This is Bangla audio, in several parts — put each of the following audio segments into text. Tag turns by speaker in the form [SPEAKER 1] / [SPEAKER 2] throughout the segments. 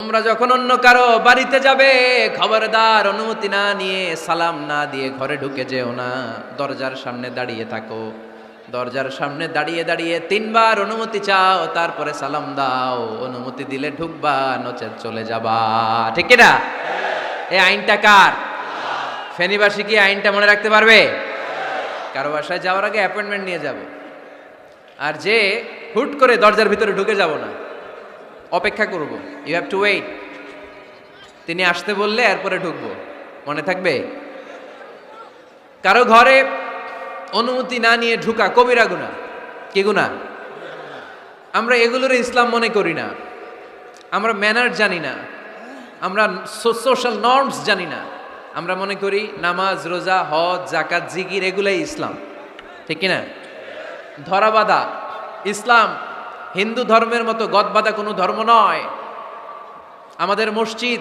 [SPEAKER 1] তোমরা যখন অন্য কারো বাড়িতে যাবে, খবরদার অনুমতি না নিয়ে, সালাম না দিয়ে ঘরে ঢুকে যেও না। দরজার সামনে দাঁড়িয়ে থাকো। দরজার সামনে দাঁড়িয়ে দাঁড়িয়ে 3 বার অনুমতি চাও, তারপরে সালাম দাও। অনুমতি দিলে ঢুকবা, নচেত চলে যাবা। ঠিক কি না? এই আইনটা কার? ফেনীবাসী কি আইনটা মনে রাখতে পারবে? কারো বাসায় যাওয়ার আগে অ্যাপয়েন্টমেন্ট নিয়ে যাব। আর যে হুট করে দরজার ভিতরে ঢুকে যাব না, অপেক্ষা করব। You have to wait. তিনি আসতে বললে এরপরে ঢুকবো। মনে থাকবে? কারো ঘরে অনুমতি না নিয়ে ঢুকা কবিরা গুনাহ। কি গুনাহ? আমরা এগুলোর ইসলাম মনে করি না। আমরা ম্যানার জানি না, আমরা সোশ্যাল নর্মস জানি না। আমরা মনে করি নামাজ, রোজা, হজ, যাকাত, জিকির এগুলাই ইসলাম। ঠিক কিনা? ধরাবাঁধা ইসলাম হিন্দু ধর্মের মতো গদবাঁধা কোনো ধর্ম নয়। আমাদের মসজিদ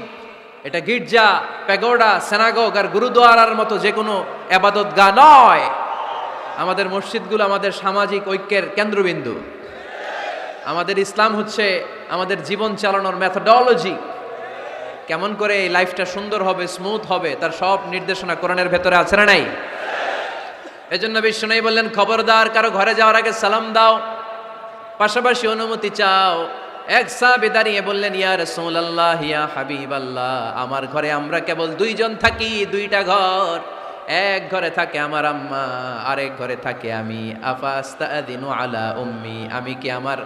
[SPEAKER 1] এটা গির্জা, প্যাগোডা, সিনাগগ আর গুরুদুয়ারার মতো যে কোনো ইবাদতগাহ নয়। আমাদের মসজিদগুলো আমাদের সামাজিক ঐক্যের কেন্দ্রবিন্দু। আমাদের ইসলাম হচ্ছে আমাদের জীবন চালানোর মেথোডোলজি। কেমন করে এই লাইফটা সুন্দর হবে, স্মুথ হবে, তার সব নির্দেশনা কোরআনের ভেতরে আছে না নাই? এজন্য বিশ্বনবী বললেন, খবরদার কারো ঘরে যাওয়ার আগে সালাম দাও, পাশাপাশি অনুমতি চাও। এক সাহাবী দাঁড়িয়ে বললেন, ইয়া রাসূলুল্লাহ, ইয়া হাবিবাল্লাহ, আমার ঘরে আমরা কেবল 2 জন থাকি, 2টা ঘর। এক ঘরে থাকে আমার আম্মা, আরেক ঘরে থাকে আমি। আফাস্তাদিনু আলা উম্মি, আমি কি আমার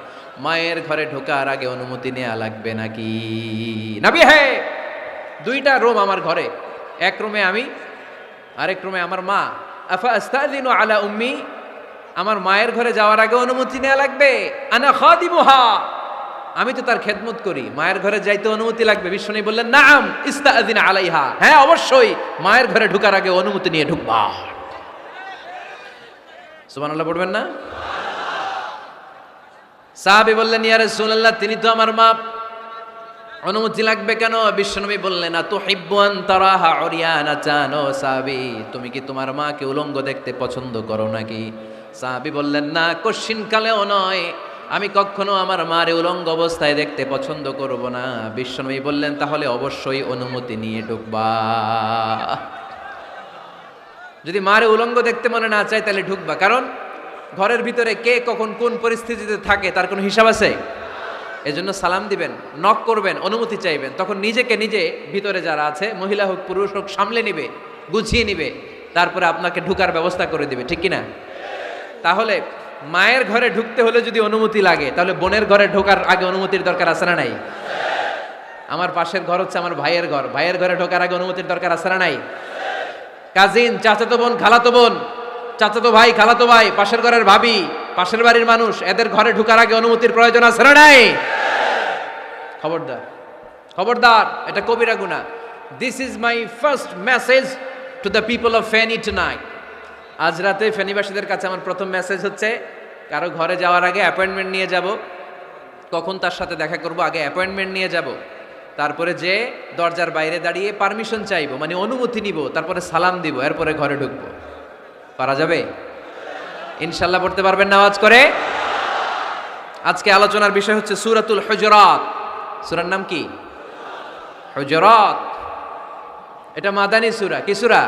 [SPEAKER 1] মায়ের ঘরে ঢোকার আগে অনুমতি নেওয়া লাগবে নাকি? নবী হে, 2টা রুম আমার ঘরে, এক রুমে আমি, আরেক রুমে আমার মা। আফাস্তাদিনু আলা উম্মি, আমার মায়ের ঘরে যাওয়ার আগে অনুমতি নেওয়া লাগবে? আনা খাদিমুহা, আমি তো তার খেদমত করি, মায়ের ঘরে যাইতে অনুমতি লাগবে? বিশ্বনবী বললেন, নাআম ইস্তাআযিন আলাইহা, হ্যাঁ অবশ্যই মায়ের ঘরে ঢোকার আগে অনুমতি নিয়ে ঢুকবা। সুবহানাল্লাহ পড়বেন না? সাহাবী বললেন, ইয়া রাসূলুল্লাহ, তিনি তো আমার মা, অনুমতি লাগবে কেন? বিশ্বনবী বললেন, আতুহিব্বু আন তারাহা উরিয়ানাতান, ও সাহাবী, তুমি কি তোমার মাকে উলঙ্গ দেখতে পছন্দ করো নাকি? সাহাবী বললেন, না, কশ্চিনকালেও নয়, আমি কখনো আমার মারে উলঙ্গ অবস্থায় দেখতে পছন্দ করব না। বিশ্বনবী বললেন, তাহলে অবশ্যই অনুমতি নিয়ে ঢুকবা। যদি মারে উলঙ্গ দেখতে মনে না চায় তাহলে ঢুকবা, কারণ ঘরের ভিতরে কে কখন কোন পরিস্থিতিতে থাকে তার কোনো হিসাব আছে। এজন্য সালাম দিবেন, নক করবেন, অনুমতি চাইবেন, তখন নিজেকে নিজে ভিতরে যারা আছে, মহিলা হোক পুরুষ হোক, সামলে নিবে, গুছিয়ে নিবে, তারপরে আপনাকে ঢুকার ব্যবস্থা করে দিবে। ঠিক কিনা? তাহলে মায়ের ঘরে ঢুকতে হলে যদি অনুমতি লাগে, তাহলে বোনের ঘরে ঢোকার আগে অনুমতির দরকার আছে না নাই? আমার পাশের ঘর হচ্ছে আমার ভাইয়ের ঘর, ভাইয়ের ঘরে ঢোকার আগে অনুমতির দরকার আছে না নাই? কাজিন, চাচাতো বোন, খালাতো বোন, চাচাতো ভাই, খালাতো ভাই, পাশের ঘরের ভাবি, পাশের বাড়ির মানুষ, এদের ঘরে ঢোকার আগে অনুমতির প্রয়োজন আছে না নাই? খবরদার, খবরদার, এটা কবিরা গুনাহ। This is my first message to the people of Feni tonight. আজ রাতে ফেনীবাসীদের কাছে আমার প্রথম মেসেজ হচ্ছে, কারো ঘরে যাওয়ার আগে অ্যাপয়েন্টমেন্ট নিয়ে যাব। কখন তার সাথে দেখা করব, আগে অ্যাপয়েন্টমেন্ট নিয়ে যাব, তারপরে যে দরজার বাইরে দাঁড়িয়ে পারমিশন চাইবো, মানে অনুমতি নিব, তারপরে সালাম দিব, এরপরে ঘরে ঢুকবো। পারা যাবে? ইনশাল্লাহ পড়তে পারবেন না আওয়াজ করে? আজকে আলোচনার বিষয় হচ্ছে সূরাতুল হুজুরাত। সূরার নাম কি? হুজুরাত। এটা মাদানী সূরা। কি সূরা?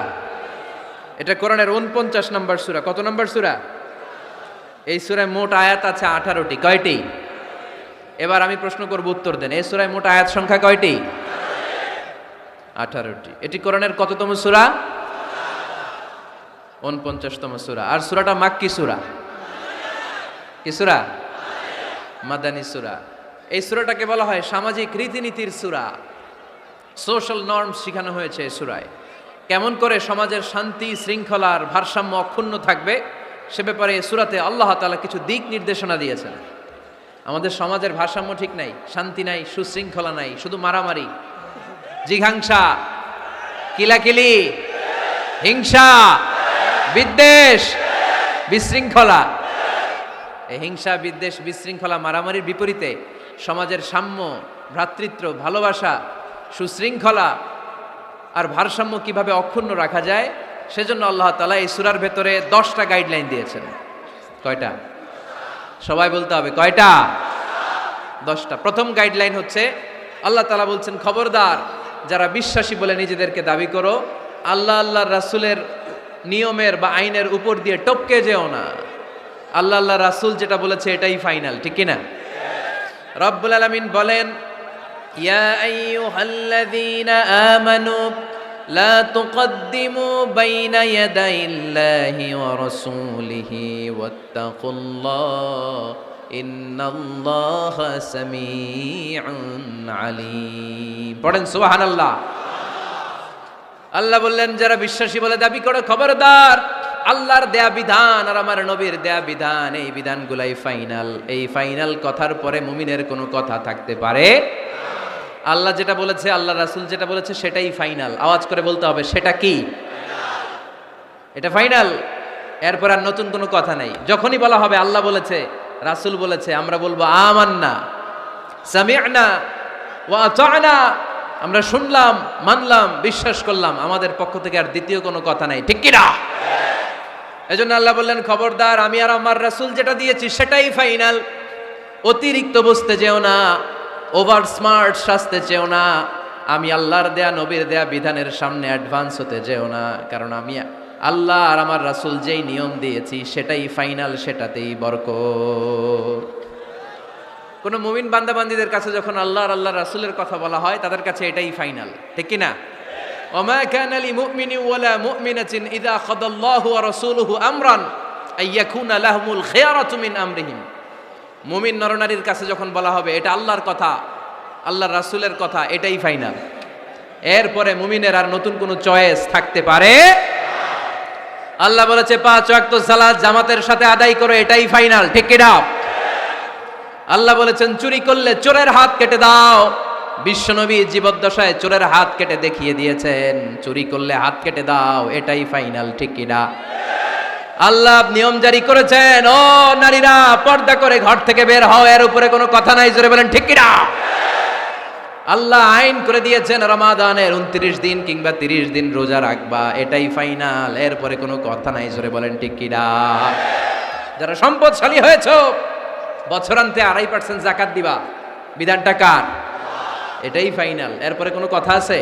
[SPEAKER 1] এটা কোরআনের 49 নম্বর সূরা। কত নম্বর সূরা? এই সূরায় মোট আয়াত আছে 18টি। কয়টি? এবার আমি প্রশ্ন করব, উত্তর দেন। এই সূরায় মোট আয়াত সংখ্যা কয়টি? 18টি। এটি কোরআনের কততম সূরা? 49তম সূরা। আর সূরাটা মাক্কি সূরা। কি সূরা? মাদানী সূরা। এই সূরাটাকে বলা হয় সামাজিক রীতিনীতির সূরা। সোশ্যাল নর্মস শেখানো হয়েছে এই সূরায়। কেমন করে সমাজের শান্তি শৃঙ্খলার ভারসাম্য অক্ষুণ্ণ থাকবে সে ব্যাপারে এই সূরাতে আল্লাহ তাআলা কিছু দিক নির্দেশনা দিয়েছেন। আমাদের সমাজের ভারসাম্য ঠিক নাই, শান্তি নাই, সুশৃঙ্খলা নাই, শুধু মারামারি, জিঘাংসা, কিলাকিলি, হিংসা, বিদ্বেষ, বিশৃঙ্খলা। এই হিংসা, বিদ্বেষ, বিশৃঙ্খলা, মারামারির বিপরীতে সমাজের সাম্য, ভ্রাতৃত্ব, ভালোবাসা, সুশৃঙ্খলা আর ভারসাম্য কিভাবে অক্ষুণ্ণ রাখা যায়, সেজন্য আল্লাহ তাআলা এই সূরার ভেতরে 10টা গাইডলাইন দিয়েছেন। কয়টা? সবাই বলতে হবে, কয়টা? 10টা। প্রথম গাইডলাইন হচ্ছে আল্লাহ তাআলা বলছেন, খবরদার যারা বিশ্বাসী বলে নিজেদেরকে দাবি করো, আল্লাহ আল্লাহর রাসূলের নিয়মের বা আইনের উপর দিয়ে টপকে যেও না। আল্লাহ আল্লাহ রাসূল যেটা বলেছে এটাই ফাইনাল, ঠিক কি না? রব্বুল আলামিন বলেন, ইয়া আইয়ুহাল্লাযীনা আমানু লা তুকদ্দিমু বাইনা ইয়াদাইল্লাহি ওয়া রাসূলিহি ওয়াত্তাকুল্লাহ ইন্নাল্লাহা সামিউন আলীম। পড়েন সুবহানাল্লাহ। আল্লাহ বললেন, যারা বিশ্বাসী বলে দাবি করো, খবরদার আল্লাহর দেয়া বিধান আর আমার নবীর দেয়া বিধান, এই বিধানগুলাই ফাইনাল। এই ফাইনাল কথার পরে মুমিনের কোনো কথা থাকতে পারে? আল্লাহ যেটা বলেছে, আল্লাহ রাসূল যেটা বলেছে সেটাই ফাইনাল। আওয়াজ করে বলতে হবে, সেটা কি? এটা ফাইনাল। এরপর আর নতুন কোনো কথা নাই। যখনই বলা হবে আল্লাহ বলেছে, রাসূল বলেছে, আমরা বলবো আমান্না সামি'না ওয়া আতা'না, আমরা শুনলাম, মানলাম, বিশ্বাস করলাম। আমাদের পক্ষ থেকে আর দ্বিতীয় কোনো কথা নাই, ঠিক কি না? এজন্য আল্লাহ বললেন, খবরদার আমি আর আমার রাসূল যেটা দিয়েছি সেটাই ফাইনাল। অতিরিক্ত বুঝতে যেও না, ওভার স্মার্ট সাজতে চেও না, আমি আল্লাহর দেয়া নবীর দেয়া বিধানের সামনে অ্যাডভান্স হতে যেও না। কারণ আমি আল্লাহ আর আমার রাসূল যেই নিয়ম দিয়েছি সেটাই ফাইনাল, সেটাতেই বরকত। কোন মুমিন বান্দাবান্দীদের কাছে যখন আল্লাহ আর আল্লাহর রাসূলের কথা বলা হয়, তাদের কাছে এটাই ফাইনাল, ঠিক কি না? ওমা কানা লিমুমিনিন ওয়ালা মুমিনাতিন ইযা খাদাল্লাহু ওয়া রাসূলুহু আমরান আইয়াকুনা লাহুমুল খিয়ারাতু মিন আমরিহিম। মুমিন নরনারীর কাছে যখন বলা হবে এটা আল্লাহর কথা, আল্লাহর রাসূলের কথা, এটাই ফাইনাল। এরপরে মুমিনের আর নতুন কোনো চয়েস থাকতে পারে? আল্লাহ বলেছে 5 ওয়াক্ত সালাত জামাতের সাথে আদায় করো, এটাই ফাইনাল, ঠিক কি না? আল্লাহ বলেছেন, চুরি করলে চোরের হাত কেটে দাও। বিশ্বনবী জীবদ্দশায় চোরের হাত কেটে দেখিয়ে দিয়েছেন, চুরি করলে হাত কেটে দাও, এটাই ফাইনাল, ঠিক কি না? আল্লাহ নিয়ম জারি করেছেন, ও নারীরা পর্দা করে ঘর থেকে বের হও, এর উপরে কোনো কথা নাই, জোরে বলেন ঠিক কি না? আল্লাহ আইন করে দিয়েছেন, রমাদানের 29 দিন কিংবা 30 দিন রোজা রাখবা, এটাই ফাইনাল, এরপরে কোনো কথা নাই, জোরে বলেন ঠিক কি না? যারা সম্পদশালী হয়েছো, বছরান্তে 2.5% যাকাত দিবা, বিধানটা কার? এটাই ফাইনাল, এরপরে কোনো কথা আছে?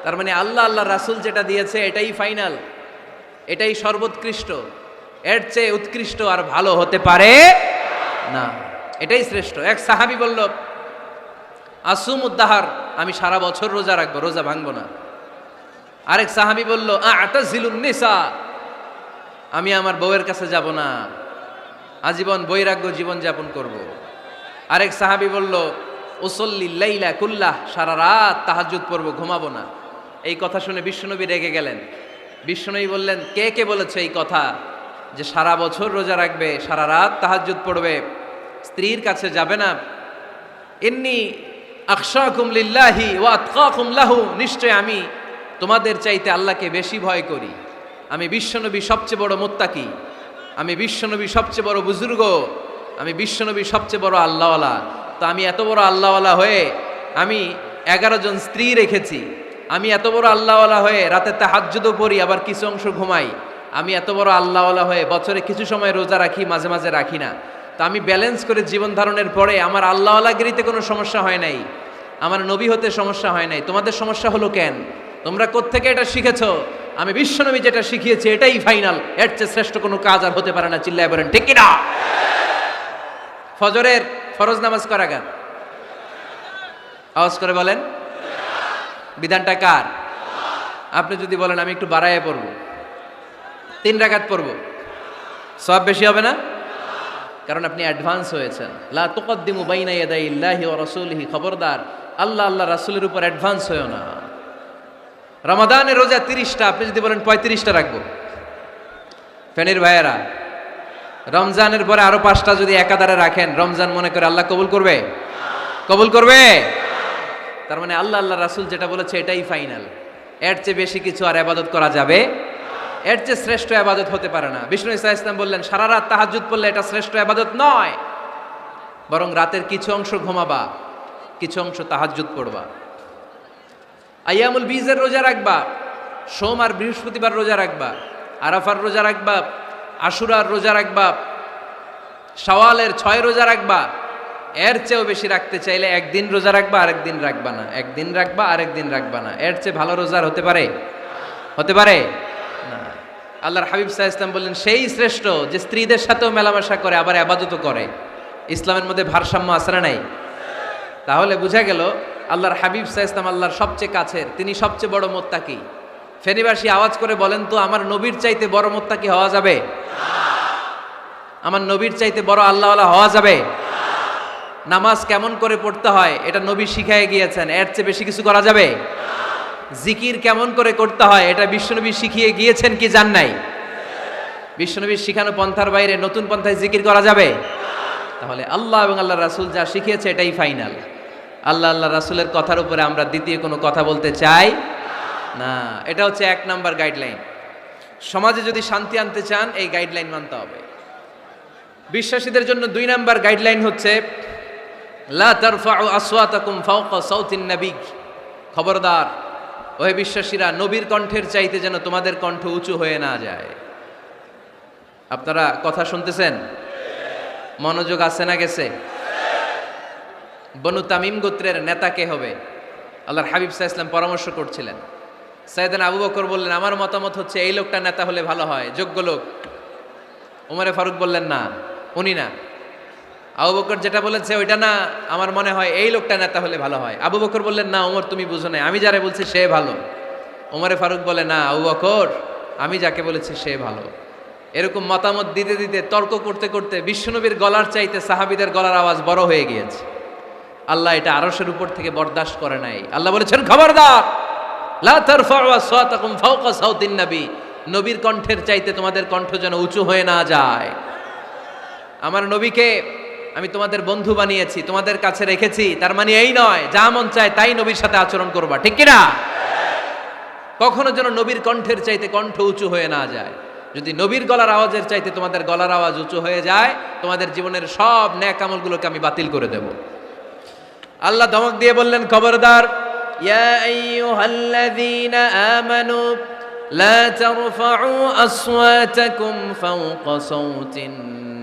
[SPEAKER 1] তার মানে আল্লাহ আল্লাহ রাসূল যেটা দিয়েছে এটাই ফাইনাল, এটাই সর্বোৎকৃষ্ট। এর চেয়ে উৎকৃষ্ট আর ভালো হতে পারে না, এটাই শ্রেষ্ঠ। এক সাহাবী বলল, আসুমুদ্দাহার, আমি সারা বছর রোজা রাখবো, রোজা ভাঙবো না। আরেক সাহাবী বলল, আতাজিলুন নিসা, আমি আমার বউয়ের কাছে যাব না, আজীবন বৈরাগ্য জীবন যাপন করব। আরেক সাহাবী বলল, উসল্লি লাইলা কুল্লাহ, সারা রাত তাহাজ্জুদ পড়ব, ঘুমাবো না। এই কথা শুনে বিশ্বনবী রেগে গেলেন। বিশ্বনবী বললেন, কে কে বলেছে এই কথা যে সারা বছর রোজা রাখবে, সারা রাত তাহাজ্জুদ পড়বে, স্ত্রীর কাছে যাবে না? ইন্নী আখশাকুম লিল্লাহি ওয়া আতকাকুম লাহু, নিশ্চয় আমি তোমাদের চাইতে আল্লাহকে বেশি ভয় করি। আমি বিশ্বনবী সবচেয়ে বড় মুত্তাকি, আমি বিশ্বনবী সবচেয়ে বড় বুজুর্গ, আমি বিশ্বনবী সবচেয়ে বড় আল্লাহওয়ালা। তো আমি এত বড় আল্লাহওয়ালা হয়ে আমি 11 জন স্ত্রী রেখেছি, আমি এত বড় আল্লাহওয়ালা হয়ে রাতে তাহাজ্জুদও পড়ি, আবার কিছু অংশ ঘুমাই, আমি এত বড় আল্লাহওয়ালা হয়ে বছরে কিছু সময় রোজা রাখি, মাঝে মাঝে রাখি না। তো আমি ব্যালেন্স করে জীবন ধারণের পরে আমার আল্লাহওয়ালাগিরিতে কোনো সমস্যা হয় নাই, আমার নবী হতে সমস্যা হয় নাই। তোমাদের সমস্যা হলো কেন? তোমরা কোত্থেকে এটা শিখেছো? আমি বিশ্বনবী যেটা শিখিয়েছি এটাই ফাইনাল, এর চেয়ে শ্রেষ্ঠ কোনো কাজ আর হতে পারে না। চিল্লায় বলেন ঠিক কি না? ফজরের ফরজ নামাজ করা গান, আওয়াজ করে বলেন, বিধানটা কার? আপনি যদি বলেন আমি একটু বাড়াইয়া পড়বো, 3 রাকাত পড়বো, সওয়াব বেশি হবে না? কারণ আপনি অ্যাডভান্স হয়েছেন। লা তুকদ্দিমু বাইনা ইয়াদাইল্লাহি ওয়া রাসূলিহি, খবরদার আল্লাহ আল্লাহ রাসূলের উপর অ্যাডভান্স হয়ো না। রমাদানের রোজা 30টা, আপনি যদি বলেন 35টা রাখবো, ফেনীর ভাইয়েরা, রমজানের পরে আরো 5টা যদি একাধারে রাখেন, রমজান মনে করে আল্লাহ কবুল করবে? কবুল করবে? তার মানে আল্লাহ আল্লাহ রাসূল যেটা বলেছে এটাই ফাইনাল, এর চেয়ে বেশি কিছু আর ইবাদত করা যাবে, এর চেয়ে শ্রেষ্ঠ ইবাদত হতে পারে না। বিষ্ণু ইসা ইসলাম বললেন, সারা রাত তাহাজ্জুদ পড়লে এটা শ্রেষ্ঠ ইবাদত নয়, বরং রাতের কিছু অংশ ঘুমাবা, কিছু অংশ তাহাজ্জুদ পড়বা। আইয়ামুল বীজের রোজা রাখবা, সোম আর বৃহস্পতিবার রোজা রাখবা, আরাফার রোজা রাখবা, আশুরার রোজা রাখবা, শাওয়ালের 6 রোজা রাখবা, এর চেয়েও বেশি রাখতে চাইলে একদিন রোজা রাখবা, আরেকদিন রাখবা না, একদিন রাখবা, আরেকদিন রাখবা না। এর চেয়ে ভালো রোজার হতে পারে? হতে পারে না। আল্লাহর হাবিব সাল্লাল্লাহু আলাইহি ওয়াসাল্লাম বললেন, সেই শ্রেষ্ঠ যে স্ত্রীদের সাথেও মেলামেশা করে আবার ইবাদতও করে। ইসলামের মধ্যে ভারসাম্য আছে না নাই? তাহলে বোঝা গেল আল্লাহর হাবিব সাল্লাল্লাহু আলাইহি ওয়াসাল্লাম আল্লাহর সবচেয়ে কাছের, তিনি সবচেয়ে বড় মুত্তাকি। ফেনীবাসী আওয়াজ করে বলেন তো, আমার নবীর চাইতে বড় মুত্তাকি হওয়া যাবে? আমার নবীর চাইতে বড় আল্লাহওয়ালা হওয়া যাবে? নামাজ কেমন করে পড়তে হয় এটা নবী শিখায় গিয়েছেন, এর চেয়ে বেশি কিছু করা যাবে? জিকির কেমন করে করতে হয় এটা বিশ্বনবী শিখিয়ে গিয়েছেন কি জান নাই? বিশ্বনবীর শিখানো পন্থার বাইরে নতুন পন্থায় জিকির করা যাবে? তাহলে আল্লাহ এবং আল্লাহ রাসূল যা শিখিয়েছে এটাই ফাইনাল। আল্লাহ আল্লাহ রাসূলের কথার উপরে আমরা দ্বিতীয় কোনো কথা বলতে চাই না। এটা হচ্ছে 1 নাম্বার গাইডলাইন। সমাজে যদি শান্তি আনতে চান এই গাইডলাইন মানতে হবে। বিশ্বাসীদের জন্য 2 নাম্বার গাইডলাইন হচ্ছে লা তারফাউ আসওয়াতাকুম ফাওকা সাউতিন নবী। খবরদার ওহে বিশ্বাসীরা, নবীর কণ্ঠের চাইতে যেন তোমাদের কণ্ঠ উঁচু হয়ে না যায়। আপনারা কথা শুনতেছেন? মনোযোগ আছে না গেছে? বনু তামিম গোত্রের নেতা কে হবে? আল্লাহর হাবিব সাল্লাল্লাহু আলাইহি ওয়াসাল্লাম পরামর্শ করছিলেন। সাইয়েদনা আবু বকর বললেন, আমার মতামত হচ্ছে এই লোকটা নেতা হলে ভালো হয়, যোগ্য লোক। ওমরে ফারুক বললেন, না, উনি না। আবু বকর যেটা বলেছে ওইটা না, আমার মনে হয় এই লোকটা নেতা হলে ভালো হয়। আবু বকর বললেন, না ওমর তুমি বুঝো না, আমি যারা বলছি সে ভালো। ওমরে ফারুক বলে, না আবু বকর, আমি যাকে বলেছি সে ভালো। এরকম মতামত দিতে দিতে, তর্ক করতে করতে বিশ্বনবীর গলার চাইতে সাহাবীদের গলার আওয়াজ বড় হয়ে গিয়েছে। আল্লাহ এটা আরশের উপর থেকে বরদাস্ত করে নাই। আল্লাহ বলেছেন, খবরদার, লা তারফাউ আসওয়াতাকুম ফাওকা সাউতিন নবী। নবীর কণ্ঠের চাইতে তোমাদের কণ্ঠ যেন উঁচু হয়ে না যায়। আমার নবীকে আমি তোমাদের বন্ধু বানিয়েছি, তোমাদের কাছে রেখেছি, তার মানে এই নয় যা মন চায় তাই নবীর সাথে আচরণ করবা, ঠিক কি না? কখনো যেন নবীর কণ্ঠের চাইতে কণ্ঠ উঁচু হয়ে না যায়। যদি নবীর গলার আওয়াজের চাইতে তোমাদের গলার আওয়াজ উঁচু হয়ে যায়, তোমাদের জীবনের সব নেক আমলগুলোকে আমি বাতিল করে দেব। আল্লাহ ধমক দিয়ে বললেন, খবরদার, ইয়া আইয়ুহাল্লাযীনা আমানু লা তারফাউ আসওয়াতাকুম ফাওকা সাউতিন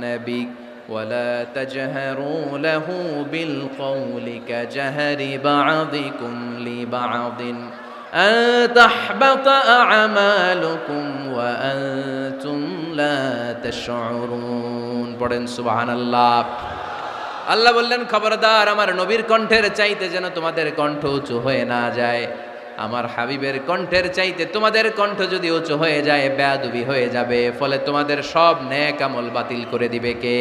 [SPEAKER 1] নবী ওয়ালা তাজহারু লাহু বিল কওলি কাজহরি বা'দিকুম লিবা'দিন আন তাহবাতা আ'মালুকুম ওয়া আনতুম লা তাশউরুন। পড়েন সুবহানাল্লাহ। আল্লাহ বললেন, খবরদার, আমার নবীর কণ্ঠের চাইতে যেন তোমাদের কণ্ঠ উঁচু হয়ে না যায়। আমার হাবিবের কণ্ঠের চাইতে তোমাদের কণ্ঠ যদি উঁচু হয়ে যায়, বেয়াদবি হয়ে যাবে, ফলে তোমাদের সব নেক আমল বাতিল করে দিবে কে?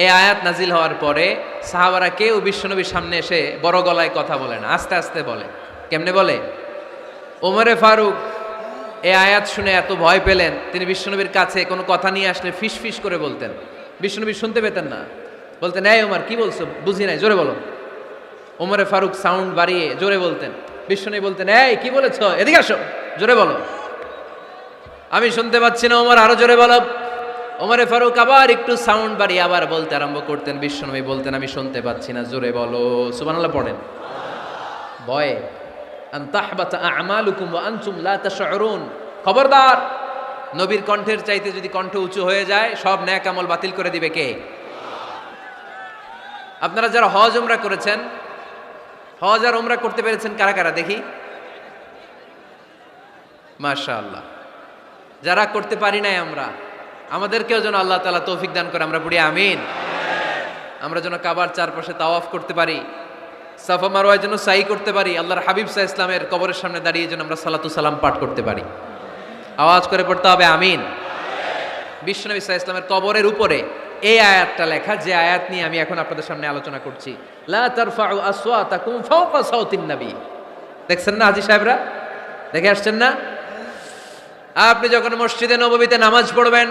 [SPEAKER 1] এই আয়াত নাজিল হওয়ার পরে সাহাবারা কেউ বিশ্বনবীর সামনে এসে বড় গলায় কথা বলে না, আস্তে আস্তে বলে। কেমনে বলে? ওমরে ফারুক এই আয়াত শুনে এত ভয় পেলেন, তিনি বিশ্বনবীর কাছে কোনো কথা নিয়ে আসলে ফিস ফিস করে বলতেন। বিশ্বনবী শুনতে পেতেন না, বলতেন, এই ওমর কি বলছো, বুঝি নাই, জোরে বলো। ওমরে ফারুক সাউন্ড বাড়িয়ে জোরে বলতেন। বিশ্বনবী বলতেন, এই কি বলেছ, এদিকে আসো, জোরে বলো। আমি শুনতে পাচ্ছি না, ওমর আরো জোরে বলো। ওমরে ফারুক আবার একটু সাউন্ড বাড়িয়ে আবার বলতে আরম্ভ করতেন। বিশ্বনবী বলতেন, আমি শুনতে পাচ্ছি না, জোরে বলো। সুবহানাল্লাহ পড়েন। ভয়ে আন তাহবাতা আমালুকুম ওয়া আনতুম লা তাশউরুন। খবরদার, নবীর কণ্ঠের চাইতে যদি কণ্ঠ উঁচু হয়ে যায়, সব নেক আমল বাতিল করে দিবে কে? আপনারা যারা হজ উমরা করেছেন, হজ আর উমরা করতে পেরেছেন কারা কারা দেখি? মাশাআল্লাহ। যারা করতে পারি নাই আমরা, আমাদেরকেও যেন আল্লাহ তাআলা তৌফিক দান করে, আমরা পড়ি আমিন। আমরা যেন কাবার চারপাশে তাওয়াফ করতে পারি, সাফা মারওয়ায় যেন সাই করতে পারি, আল্লাহর হাবিব সাল্লাল্লাহু আলাইহি ওয়াসাল্লামের কবরের সামনে দাঁড়িয়ে যেন আমরা সালাতু সালাম পাঠ করতে পারি। আওয়াজ করে পড়তে হবে আমিন। বিশ্বনবী সাল্লাল্লাহু আলাইহি ওয়াসাল্লামের কবরের উপরে এই আয়াতটা লেখা, যে আয়াত নিয়ে আমি এখন আপনাদের সামনে আলোচনা করছি, লা তারফাউ আসওয়াতাকুম ফাওকা সাউতিন নবী। দেখছেন না হাজী সাহেবরা, দেখে আসছেন না? আপনি যখন মসজিদে নববীতে নামাজ পড়বেন,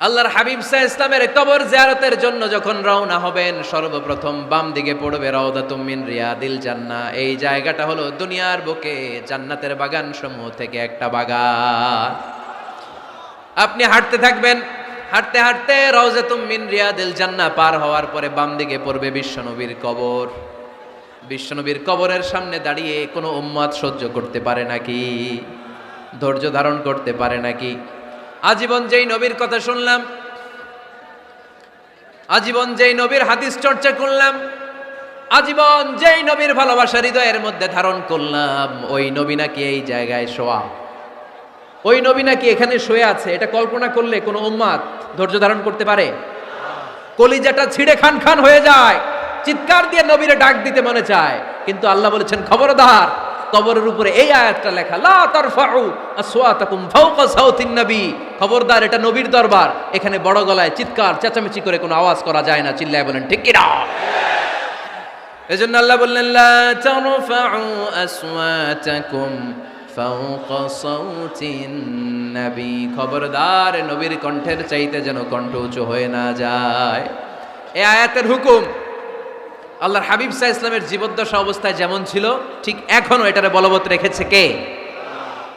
[SPEAKER 1] আল্লাহর হাবিব সাল্লাল্লাহু আলাইহি ওয়াসাল্লামের কবর জিয়ারতের জন্য যখন রওনা হবেন, সর্বপ্রথম বাম দিকে পড়বে রাউদাতুম মিন রিয়াদিল জান্নাহ। এই জায়গাটা হলো দুনিয়ার বুকে জান্নাতের বাগান সমূহ থেকে একটা বাগান। আপনি হাঁটতে থাকবেন, হাঁটতে হাঁটতে রাউজাতুম মিন রিয়াদিল জান্নাহ পার হওয়ার পরে বাম দিকে পড়বে বিশ্বনবীর কবর। বিশ্বনবীর কবরের সামনে দাঁড়িয়ে কোনো উম্মত সহ্য করতে পারে নাকি? ধৈর্য ধারণ করতে পারে নাকি? আজীবন যেই নবীর কথা শুনলাম, আজীবন যেই নবীর হাদিস চর্চা করলাম, আজীবন যেই নবীর ভালোবাসা হৃদয়ের মধ্যে ধারণ করলাম, ওই নবী নাকি এই জায়গায় শোয়া, ওই নবী নাকি এখানে শুয়ে আছে, এটা কল্পনা করলে কোনো উম্মাত ধৈর্য ধারণ করতে পারে? কলিজাটা ছিঁড়ে খান খান হয়ে যায়, চিৎকার দিয়ে নবীরে ডাক দিতে মনে চায়। কিন্তু আল্লাহ বলেছেন খবরদার, কবরের উপরে এই আয়াতটা লেখা, লা তারফাউ আসওয়াতাকুম ফাওকা সাউতিন নবী, খবরদার এটা নবীর দরবার, এখানে বড় গলায় চিৎকার চেঁচামেচি করে কোনো আওয়াজ করা যায় না। চিল্লায় বলেন ঠিক কি না? এজন্য আল্লাহ বললেন লা তারফাউ আসওয়াতাকুম ফাওকা সাউতিন নবী, খবরদার নবীর কণ্ঠের চাইতে যেন কণ্ঠ উঁচু হয়ে না যায়। এই আয়াতের হুকুম আল্লাহর হাবিব সাল্লাল্লাহু আলাইহি ওয়াসাল্লামের জীবদ্দশা অবস্থায় যেমন ছিল ঠিক এখনো এটারে বলবৎ রেখেছে কে?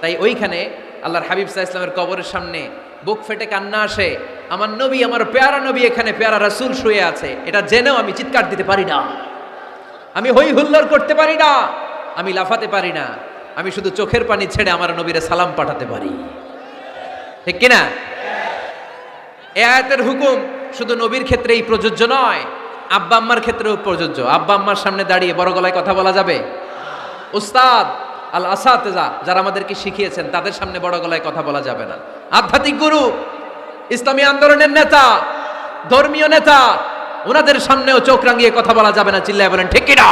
[SPEAKER 1] তাই ওইখানে আল্লাহর হাবিব সাল্লাল্লাহু আলাইহি ওয়াসাল্লামের কবরের সামনে বুক ফেটে কান্না আসে, আমার নবী, আমার পেয়ারা নবী এখানে, পেয়ারা রাসূল শুয়ে আছে, এটা জেনেও আমি চিৎকার দিতে পারি না, আমি হই হুল্লোড় করতে পারি না, আমি লাফাতে পারি না, আমি শুধু চোখের পানি ছেড়ে আমার নবীরে সালাম পাঠাতে পারি। ঠিক কিনা? এই আয়াতের হুকুম শুধু নবীর ক্ষেত্রেই প্রযোজ্য নয়, আব্বা আম্মার ক্ষেত্রেও প্রযোজ্য। আব্বা আম্মার সামনে দাঁড়িয়ে বড় গলায় কথা বলা যাবে? উস্তাদ আল আসাতেজা যারা আমাদেরকে শিখিয়েছেন তাদের সামনে বড় গলায় কথা বলা যাবে না। আধ্যাত্মিক গুরু, ইসলামী আন্দোলনের নেতা, ধর্মীয় নেতা, ওনাদের সামনেও চোখ রাঙিয়ে কথা বলা যাবে না। চিল্লায় বলেন ঠিক কি না?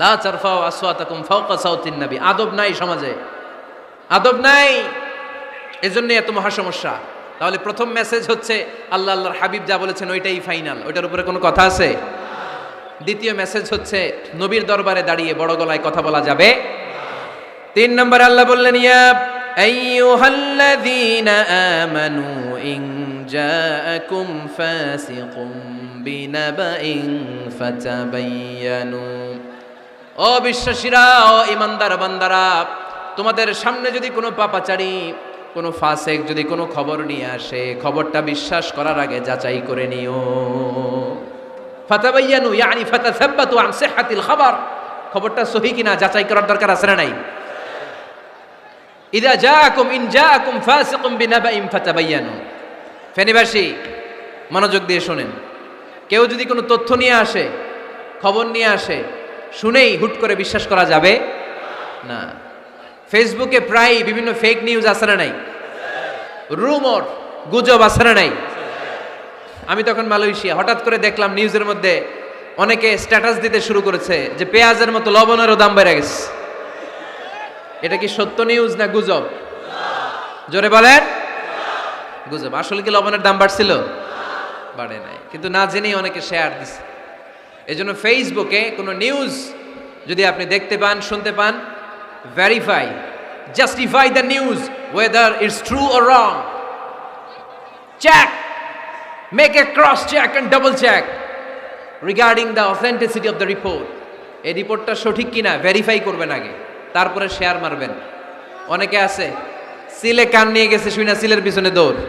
[SPEAKER 1] লা তারফাউ আসওয়াতাকুম ফাওকা সাউতিন নবী। আদব নাই সমাজে, আদব নাই, এজন্য এত মহা সমস্যা। তাহলে প্রথম মেসেজ হচ্ছে আল্লাহ আল্লাহর হাবিব যা বলেছেন ওইটাই ফাইনাল, ওইটার উপরে কোনো কথা আছে? দ্বিতীয় মেসেজ হচ্ছে নবীর দরবারে দাঁড়িয়ে বড় গলায় কথা বলা যাবে। 3 নম্বরে আল্লাহ বললেন ইয়া আইয়ুহাল্লাযীনা আমানু ইন জাআকুম ফাসিকুম বিনাবাইন ফাতাবায়ানু, ও বিশ্বাসীরা, ও ঈমানদার বান্দারা, তোমাদের সামনে যদি কোনো পাপাচারী, কোনো ফাসেক যদি কোনো খবর নিয়ে আসে, খবরটা বিশ্বাস করার আগে যাচাই করে নিও। ফাতাবায়ানু ইয়ানি ফাতাসাব্বাতু আন সিহহাতিল খবর, খবরটা সহি কিনা যাচাই করার দরকার আছে না নাই? ইযা জাআকুম ইন জাআকুম ফাসিকুম বিনাবাইন ফাতাবায়ানু। ফেনীবাসী মনোযোগ দিয়ে শুনেন, কেউ যদি কোনো তথ্য নিয়ে আসে, খবর নিয়ে আসে, শুনেই হুট করে বিশ্বাস করা যাবে না। ফেসবুকে প্রায় বিভিন্ন ফেক নিউজ আছে না নাই? রুমর, গুজব আছে না নাই? আমি তখন মালয়েশিয়া, হঠাৎ করে দেখলাম নিউজের মধ্যে অনেকে স্ট্যাটাস দিতে শুরু করেছে যে পেঁয়াজের মতো লবণেরও দাম বেড়ে গেছে। এটা কি সত্য নিউজ না গুজব? জোরে বলেন। গুজব। আসলে কি লবণের দাম বাড়ছিল? বাড়ে নাই, কিন্তু না জেনেই অনেকে শেয়ার দিছে। এজন্য ফেসবুকে কোনো নিউজ যদি আপনি দেখতে পান, শুনতে পান, verify, justify the news whether it's true or wrong, check, make a cross check and double check regarding the authenticity of the report. এই রিপোর্টটা সঠিক কিনা ভেরিফাই করবেন আগে, তারপরে শেয়ার মারবেন। অনেকে আছে সিলে কান নিয়ে গেছে, শুনে সিলের পিছনে দৌড়।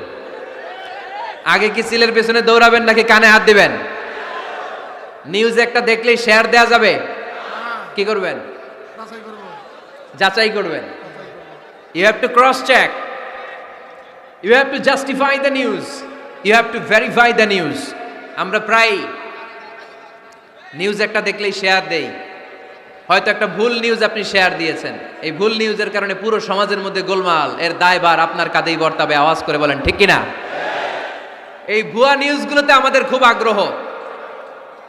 [SPEAKER 1] আগে কি সিলের পিছনে দৌড়াবেন নাকি কানে হাত দিবেন? নিউজ একটা দেখলেই শেয়ার দেয়া যাবে? কি করবেন? যাচাই করবেন। You have to cross check, you have to justify the news, you have to verify the news. আমরা প্রায় নিউজ একটা দেখলেই শেয়ার দেই। হয়তো একটা ভুল নিউজ আপনি শেয়ার দিয়েছেন, এই ভুল নিউজের কারণে পুরো সমাজের মধ্যে গোলমাল, এর দায়ভার আপনার কাঁধেই বর্তাবে। আওয়াজ করে বলেন ঠিক কিনা? এই ভুয়া নিউজগুলোতে আমাদের খুব আগ্রহ।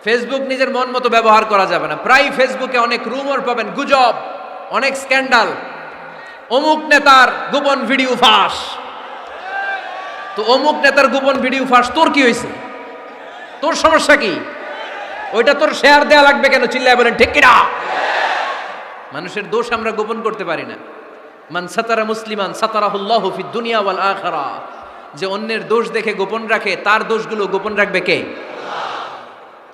[SPEAKER 1] ফেসবুক নিজের মন মতো ব্যবহার করা যাবে না। প্রায় ফেসবুকে অনেক রুমর পাবেন, গুজব, অনেক স্ক্যান্ডাল, অমুক নেতার গোপন ভিডিও ফাঁস। তো অমুক নেতার গোপন ভিডিও ফাঁস, তোর কি হয়েছে? তোর সমস্যা কি? ওইটা তোর শেয়ার দেয়া লাগবে কেন? চিল্লায় বলেন ঠিক কিনা? মানুষের দোষ আমরা গোপন করতে পারি না। মান সাতারা মুসলিমান সাতারাহুল্লাহু ফিদ দুনিয়া ওয়াল আখিরা, যে অন্যের দোষ দেখে গোপন রাখে তার দোষগুলো গোপন রাখবে কে?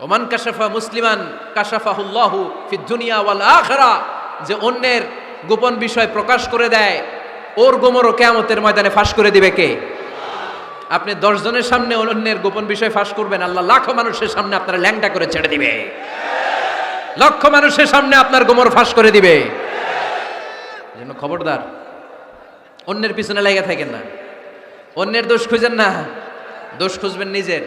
[SPEAKER 1] ওমান কাশাফা মুসলিমান কাশাফাহুল্লাহু ফিদ দুনিয়া ওয়াল আখিরা, যে অন্যের গোপন বিষয় প্রকাশ করে দেয় ওর গোমরও কিয়ামতের ময়দানে ফাঁস করে দিবে কে? আপনি 10 জনের সামনে অন্যের গোপন বিষয় ফাঁস করবেন, আল্লাহ লাখো মানুষের সামনে আপনার ল্যাংটা করে ছেড়ে দিবে। লক্ষ মানুষের সামনে আপনার গোমর ফাঁস করে দিবে। এজন্য খবরদার, অন্যের পিছনে লেগে থাকেন না, অন্যের দোষ খুঁজেন না, দোষ খুঁজবেন নিজের।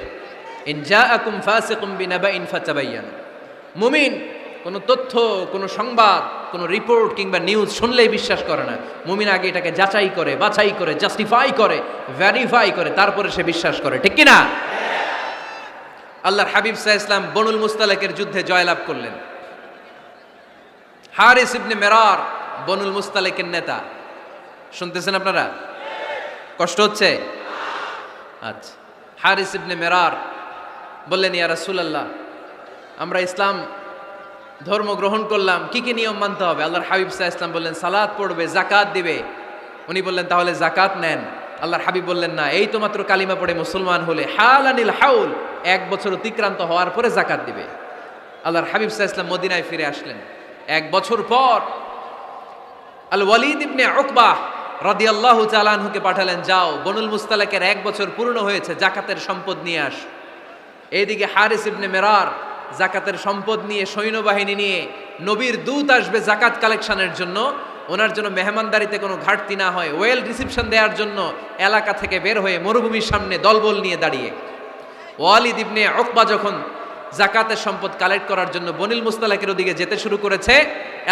[SPEAKER 1] ইন জাআকুম ফাসিকুম বিনাবাইন ফাতাবায়ানু। মুমিন কোনো তথ্য, কোনো সংবাদ, কোনো রিপোর্ট কিংবা নিউজ শুনলেই বিশ্বাস করে না। মুমিন আগে এটাকে যাচাই করে, বাছাই করে, জাস্টিফাই করে, ভেরিফাই করে, তারপরে সে বিশ্বাস করে। ঠিক কি না? আল্লাহর হাবিব সাল্লাল্লাহু আলাইহি ওয়াসাল্লাম বনুল মুস্তালিকের যুদ্ধে জয়লাভ করলেন। হারিস ইবনে মিরার বনুল মুস্তালিকের নেতা। শুনতেছেন আপনারা? কষ্ট হচ্ছে? আচ্ছা। হারিস ইবনে মিরার বললেন, ইয়া রাসূলুল্লাহ, আমরা ইসলাম ধর্ম গ্রহণ করলাম, কি কি নিয়ম মানতে হবে? আল্লাহর হাবিব সাল্লাল্লাহু আলাইহি ওয়াসাল্লাম বললেন, সালাত পড়বে, যাকাত দিবে। উনি বললেন, তাহলে যাকাত নেন। আল্লাহর হাবিব বললেন, না, এই তো মাত্র কালিমা পড়ে মুসলমান হলে হালানিল হাউল, 1 বছর অতিক্রান্ত হওয়ার পরে যাকাত দিবে। আল্লাহর হাবিব সাল্লাল্লাহু আলাইহি ওয়াসাল্লাম মদিনায় ফিরে আসলেন। 1 বছর পর আল ওয়ালিদ ইবনে উকবাহ রাদিয়াল্লাহু তাআলা আনহুকে পাঠালেন, যাও বনুল মুস্তালিকের 1 বছর পূর্ণ হয়েছে, যাকাতের সম্পদ নিয়ে আস। এইদিকে হারিস ইবনে মিরার যাকাতের সম্পদ নিয়ে, সৈন্যবাহিনী নিয়ে, নবীর দূত আসবে যাকাত কালেকশনের জন্য, ওনার জন্য মেহমানদারিতে কোনো ঘাটতি না হয়, ওয়েল রিসিপশন দেওয়ার জন্য এলাকা থেকে বের হয়ে মরুভূমির সামনে দলবল নিয়ে দাঁড়িয়ে। ওয়ালিদ ইবনে উকবা যখন যাকাতের সম্পদ কালেক্ট করার জন্য বনুল মুস্তালিকের ওদিকে যেতে শুরু করেছে,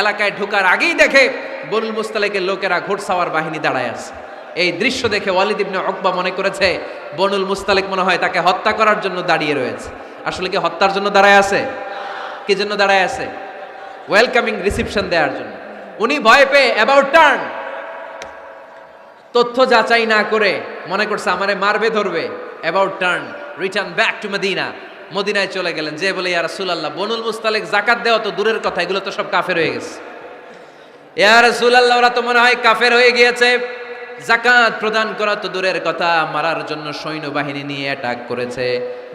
[SPEAKER 1] এলাকায় ঢোকার আগেই দেখে বনুল মুস্তালিকের লোকেরা ঘোড়সাওয়ার বাহিনী দাঁড়ায় আছে। এই দৃশ্য দেখে ওয়ালিদ ইবনে উকবা মনে করেছে বনুল মুস্তালিক মনে হয় তাকে হত্যা করার জন্য দাঁড়িয়ে রয়েছে। আসলে কি হত্যার জন্য দাঁড়ায় আছে? কি জন্য দাঁড়ায় আছে? ওয়েলকামিং রিসিপশন দেওয়ার জন্য। উনি ভয় পেয়ে অ্যাবাউট টার্ন, তথ্য যাচাই না করে মনে করছে আমারে মারবে, ধরবে, about turn, return back to Medina. মদিনায় চলে গেলেন, যে বলে, ইয়া রাসূলুল্লাহ, বনুল মুস্তালিক যাকাত দেওয়া তো দূরের কথা, এগুলো তো সব কাফের হয়ে গেছে। ইয়া রাসূলুল্লাহ, ওরা তো মনে হয় কাফের হয়ে গিয়েছে, যাকাত প্রদান করা তো দূরের কথা, মারার জন্য সৈন্যবাহিনী নিয়ে অ্যাটাক করেছে।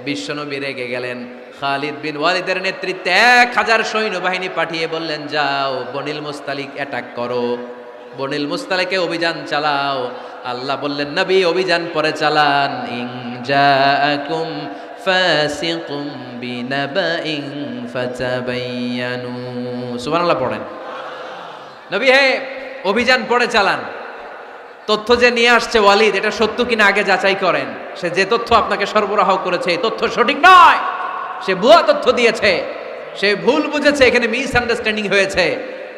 [SPEAKER 1] বিশ্বনবী রেগে গেলেন। খালিদ বিন ওয়ালিদের নেতৃত্বে 1000 সৈন্যবাহিনী পাঠিয়ে বললেন, যাও বনুল মুস্তালিক অ্যাটাক করো, বনুল মুস্তালিকে অভিযান চালাও। আল্লাহ বললেন, নবী অভিযান পরে চালান। ইন জাআকুম ফাসিকুম বিনাবাইন ফাতাবায়ানু। সুবহানাল্লাহ পড়েন। নবী হে, অভিযান পরে চালান। তথ্য যে নিয়ে আসছে ওয়ালিদ, এটা সত্য কিনা আগে যাচাই করেন। সে যে তথ্য আপনাকে সরবরাহ করেছে, এই তথ্য সঠিক নয়, সে ভুয়া তথ্য দিয়েছে, সে ভুল বুঝেছে, এখানে মিস আন্ডারস্ট্যান্ডিং হয়েছে।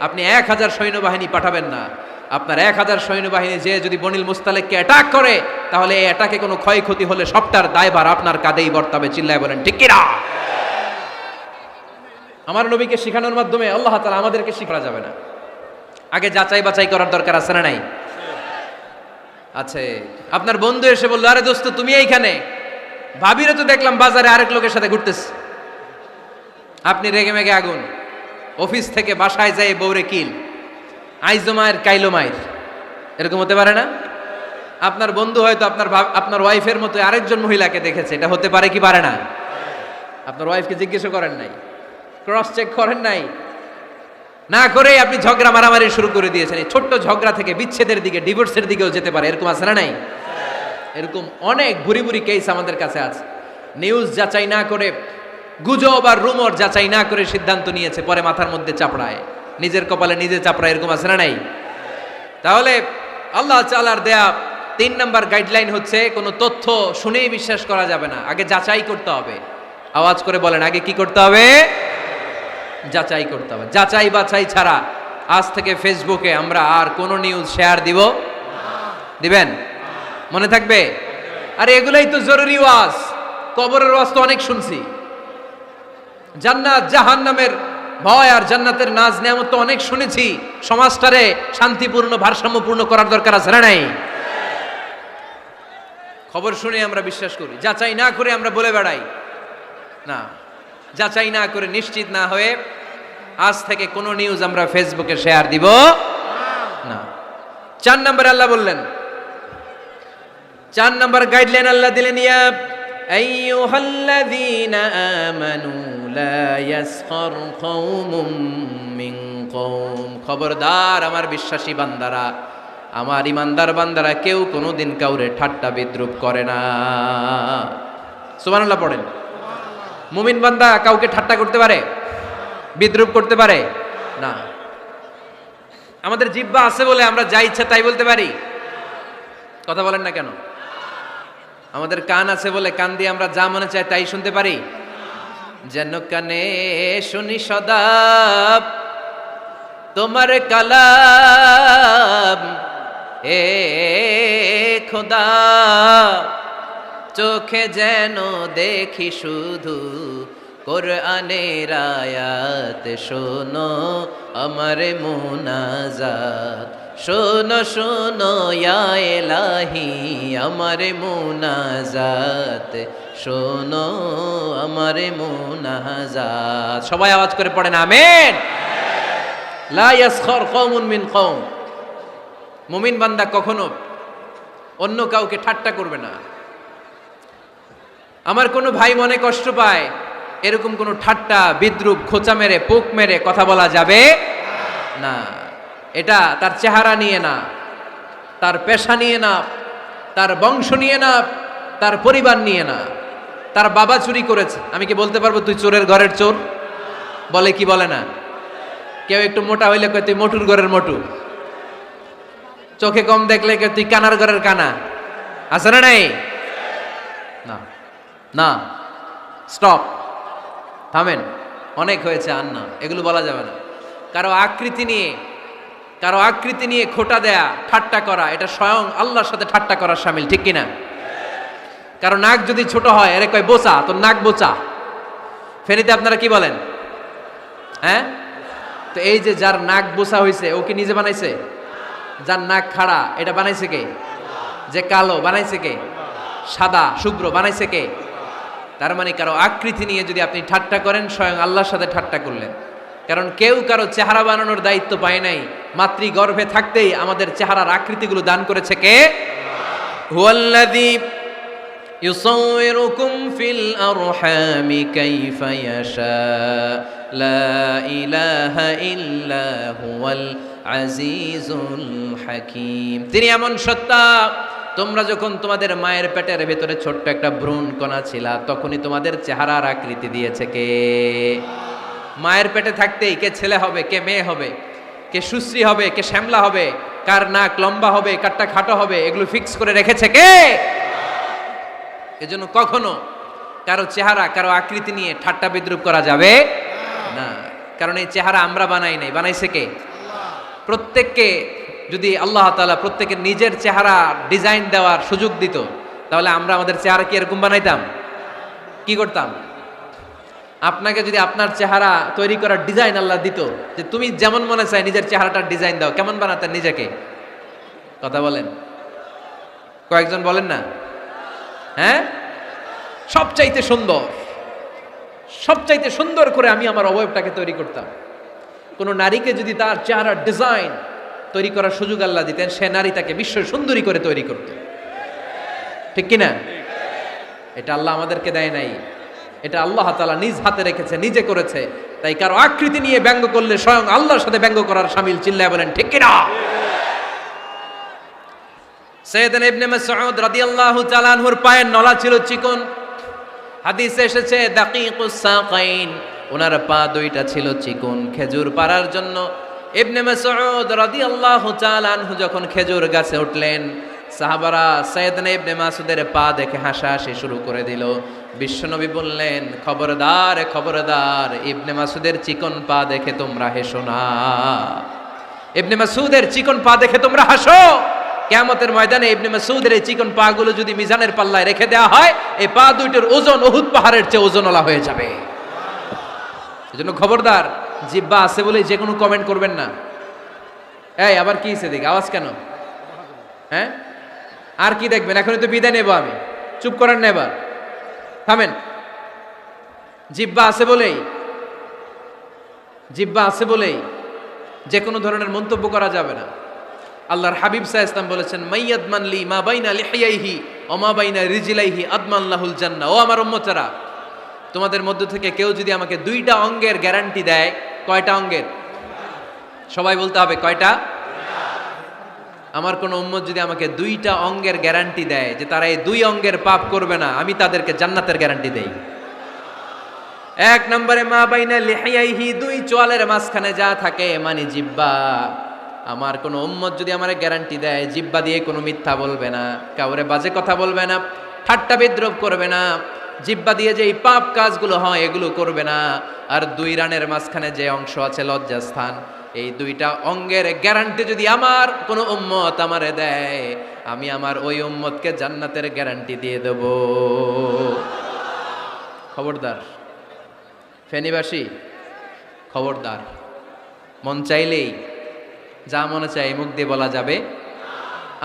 [SPEAKER 1] আপনি 1000 সৈন্যবাহিনী পাঠাবেন না। আপনার 1000 সৈন্যবাহিনী যে যদি বনুল মুস্তালিককে অ্যাটাক করে, তাহলে এই অ্যাটাকে কোনো ক্ষয়ক্ষতি হলে সবটার দায়ভার আপনার কাঁধেই বর্তাবে। চিল্লায় বলেন ঠিক কিনা? আমার নবীকে শেখানোর মাধ্যমে আল্লাহ তাআলা আমাদেরকে শিখা যাবে না। আগে যাচাই বাছাই করার দরকার আছে না নাই? আছে। আপনার বন্ধু এসে বললো, আরে দোস্ত তুমি এইখানে, ভাবিরে তো দেখলাম বাজারে আরেক লোকের সাথে ঘুরতেছে। আপনি রেগে মেগে আগুন, অফিস থেকে বাসায় যায় বউরে কিল, আইজো মায়ের কাইলো মায়ের, এরকম হতে পারে না? আপনার বন্ধু হয়তো আপনার ওয়াইফের মতো আরেকজন মহিলাকে দেখেছে, এটা হতে পারে কি পারে না? আপনার ওয়াইফকে জিজ্ঞেস করেন নাই, ক্রস চেক করেন নাই, না করে আপনি ঝগড়া মারামারি শুরু করে দিয়েছেন। এই ছোট্ট ঝগড়া থেকে বিচ্ছেদের দিকে, ডিভোর্সের দিকেও যেতে পারে। এরকম আছে না নাই? এরকম অনেক ভুরি ভুরি কেস আমাদের কাছে আছে। নিউজ যাচাই না করে, গুজব আর রুমর যাচাই না করে সিদ্ধান্ত নিয়েছে, পরে মাথার মধ্যে চাপড়ায়, নিজের কপালে নিজে চাপড়ায়। এরকম আছে না নাই? তাহলে আল্লাহ তাআলার দেয়া 3 নাম্বার গাইডলাইন হচ্ছে, কোনো তথ্য শুনেই বিশ্বাস করা যাবে না, আগে যাচাই করতে হবে। আওয়াজ করে বলেন, আগে কি করতে হবে? যাচাই করতে হবে। যাচাই বাছাই ছাড়া আজ থেকে ফেসবুকে আমরা আর কোনো নিউজ শেয়ার দিব? দিবেন? মনে থাকবে? আরে এগুলাই তো জরুরি ওয়াজ। কবরের ওয়াজ তো অনেক শুনছি, জান্নাত জাহান্নামের ভয় আর জান্নাতের নাজ নেয়ামত তো অনেক শুনেছি। সমাজটারে শান্তিপূর্ণ, ভারসাম্যপূর্ণ করার দরকার আছে না নাই? খবর শুনে আমরা বিশ্বাস করি, যাচাই না করে আমরা বলে বেড়াই না। যাচাই না করে, নিশ্চিত না হয়ে আজ থেকে কোনো নিউজ আমরা ফেসবুকে শেয়ার দিব না। 4 নম্বরে আল্লাহ বললেন, 4 নম্বর গাইডলাইন আল্লাহ দিলেন, ইয়া আইয়ুহাল্লাযীনা আমানু লা ইয়াসখার কওমুম মিন কওম। খবরদার আমার বিশ্বাসী বান্দারা, আমার ইমানদার বান্দারা, কেউ কোনোদিন কাউরে ঠাট্টা বিদ্রুপ করে না। সুবহানাল্লাহ পড়েন। মুমিন বান্দা কাউকে ঠাট্টা করতে পারে? বিদ্রুপ করতে পারে না। আমাদের জিহ্বা আছে বলে আমরা যা ইচ্ছা তাই বলতে পারি। কথা বলেন না কেন? আমাদের কান আছে বলে কান দিয়ে আমরা যা মনে চাই তাই শুনতে পারি? যেন কানে শুনি সদা তোমার কালাম, এ খোদা চোখে যেন দেখি শুধু কোরআনের আয়াত, শোনো আমার মুনাজাত, শোনো শোনো ইয়া ইলাহি আমার মুনাজাত, শোনো আমার মুনাজাত। সবাই আওয়াজ করে পড়েন আমিন। লা ইয়াসখার কওমুন মিন কওম, মুমিন বান্দা কখনো অন্য কাউকে ঠাট্টা করবে না। আমার কোনো ভাই মনে কষ্ট পায়, এরকম কোনো ঠাট্টা বিদ্রুপ খোঁচা মেরে পোক মেরে কথা বলা যাবে না। এটা তার চেহারা নিয়ে না, তার পেশা নিয়ে না, তার বংশ নিয়ে না, তার পরিবার নিয়ে না। তার বাবা চুরি করেছে, আমি কি বলতে পারবো তুই চোরের ঘরের চোর? বলে কি বলে না? কেউ একটু মোটা হইলে কয় তুই মোটুর ঘরের মোটু, চোখে কম দেখলে কেউ তুই কানার ঘরের কানা। আছে না নাই? না না, স্টপ, থামেন, অনেক হয়েছে, আর না, এগুলো বলা যাবে না। কারো আকৃতি নিয়ে খোটা দেয়া, ঠাট্টা করা, এটা স্বয়ং আল্লাহর সাথে ঠাট্টা করার শামিল, ঠিক কিনা? কারো নাক যদি ছোট হয়, এর কয় বোচা, তোর নাক বোচা। ফেনীতে আপনারা কি বলেন? হ্যাঁ, তো এই যে যার নাক বোচা হয়েছে, ও কি নিজে বানাইছে? যার নাক খাড়া, এটা বানাইছে কে? যে কালো, বানাইছে কে? সাদা শুভ্র, বানাইছে কে? তার মানে কারো আকৃতি নিয়ে যদি আপনি ঠাট্টা করেন, স্বয়ং আল্লাহর সাথে ঠাট্টা করলেন। কারণ কেউ কারো চেহারা বানানোর দায়িত্ব পায় নাই। মাতৃগর্ভে থাকতেই আমাদের চেহারার আকৃতিগুলো দান করেছে কে? হুয়াল্লাযী ইউসাউইরুকুম ফিল আরহামি কাইফা ইয়াশা, লা ইলাহা ইল্লা হুয়াল আজিজুল হাকীম। তিনি এমন সত্তা, তোমরা যখন তোমাদের মায়ের পেটের ভেতরে ছোট্ট একটা ভ্রূণ কণা ছিলা, তখনই তোমাদের চেহারার আকৃতি দিয়েছে কে? মায়ের পেটে থাকতেই কে ছেলে হবে, কে মেয়ে হবে, কে সুশ্রী হবে, কে শ্যামলা হবে, কার নাক লম্বা হবে, কারটা খাটো হবে, এগুলো ফিক্স করে রেখেছে কে? এজন্য কখনো কারো চেহারা, কারো আকৃতি নিয়ে ঠাট্টা বিদ্রুপ করা যাবে না। কারণ এই চেহারা আমরা বানাই নাই, বানাইছে কে? প্রত্যেককে যদি আল্লাহ তাআলা প্রত্যেকের নিজের চেহারা ডিজাইন দেওয়ার সুযোগ দিত, তাহলে আমরা আমাদের চেহারা কি এরকম বানাইতাম? কি করতাম? আপনাকে যদি আপনার চেহারা তৈরি করার ডিজাইন আল্লাহ দিত, যে তুমি যেমন মনে চাই নিজের চেহারাটার ডিজাইন দাও, কেমন বানাতেন নিজেকে? কথা বলেন, কয়েকজন বলেন না? হ্যাঁ, সবচাইতে সুন্দর করে আমি আমার অবয়বটাকে তৈরি করতাম। কোন নারীকে যদি তার চেহারার ডিজাইন তৈরি করার সুযোগ আল্লাহ দিতেন, সে নারী তাকে বিশ্ব সুন্দরী করে তৈরি করত, ঠিক কিনা? এটা আল্লাহ আমাদেরকে দেয় নাই, এটা আল্লাহ তাআলা নিজ হাতে রেখেছে, নিজে করেছে। তাই কারো আকৃতি নিয়ে ব্যঙ্গ করলে স্বয়ং আল্লাহর সাথে ব্যঙ্গ করার শামিল, চিল্লায় বলেন ঠিক কিনা? সাইয়েদনা ইবনে মাসউদ রাদিয়াল্লাহু তাআলা আনহুর পায়ের নলা ছিল চিকন। হাদিসে এসেছে দাকিকুস সাকাইন, ওনার পা দুইটা ছিল চিকন খেজুর পাড়ার জন্য। ইবনে মাসউদ রাদিয়াল্লাহু তাআলা আনহু যখন খেজুর গাছে উঠলেন, সাহাবারা সাইয়েদনা ইবনে মাসউদের পা দেখে হাসাহাসি শুরু করে দিল। বিশ্বনবী বললেন, খবরদার খবরদার, ইবনে মাসউদের চিকন পা দেখে তোমরা হেসো না, ইবনে মাসউদের চিকন পা দেখে তোমরা হাসো। কিয়ামতের ময়দানে ইবনে মাসউদের এই চিকন পা গুলো যদি মিজানের পাল্লায় রেখে দেওয়া হয়, এই পা দুইটার ওজন উহুদ পাহাড়ের চেয়ে ওজনওয়ালা হয়ে যাবে। এজন্য খবরদার, জিহ্বা আছে বলে যে কোনো কমেন্ট করবেন না। এই আবার কি হইছে দেখি, আওয়াজ কেন? হ্যাঁ, আর কি দেখবেন? এখনই তো বিদায় নেব আমি, চুপ করেন না, এবার থামেন। জিহ্বা আছে বলেই যে কোনো ধরনের মন্তব্য করা যাবে না। আল্লাহর হাবিব সাল্লাল্লাহু আলাইহি ওয়াসাল্লাম বলেছেন, মাইয়াদমান লি মা বাইনা লিহিয়াইহি ওয়া মা বাইনা রিজলাইহি আদমান লাহুল জান্নাহ। ও আমার উম্মতেরা, তোমাদের মধ্য থেকে কেউ যদি আমাকে দুইটা অঙ্গের গ্যারান্টি দেয়, কয়টা অঙ্গের? সবাই বলতে হবে কয়টা? আমার কোন উম্মত যদি আমাকে দুইটা অঙ্গের গ্যারান্টি দেয় যে তারা এই দুই অঙ্গের পাপ করবে না, আমি তাদেরকে জান্নাতের গ্যারান্টি দেই। এক নম্বরে মা বাইনা লিহিয়াইহি, দুই চোয়ালের মাঝখানে যা থাকে মানে জিহ্বা। আমার কোন উম্মত যদি আমারে গ্যারান্টি দেয় জিহ্বা দিয়ে কোনো মিথ্যা বলবে না, কাউরে বাজে কথা বলবে না, ঠাট্টা বিদ্রুপ করবে না, জিহ্বা দিয়ে যে এই পাপ কাজগুলো হয় এগুলো করবে না। আর দুই রানের মাঝখানে যে অংশ আছে লজ্জাস্থান, এই দুইটা অঙ্গের গ্যারান্টি যদি আমার কোনো উম্মত আমারে দেয়, আমি আমার ওই উম্মতকে জান্নাতের গ্যারান্টি দিয়ে দেব। খবরদার ফেনীবাসী, খবরদার। মন চাইলেই যা মনে চাই মুখ দিয়ে বলা যাবে।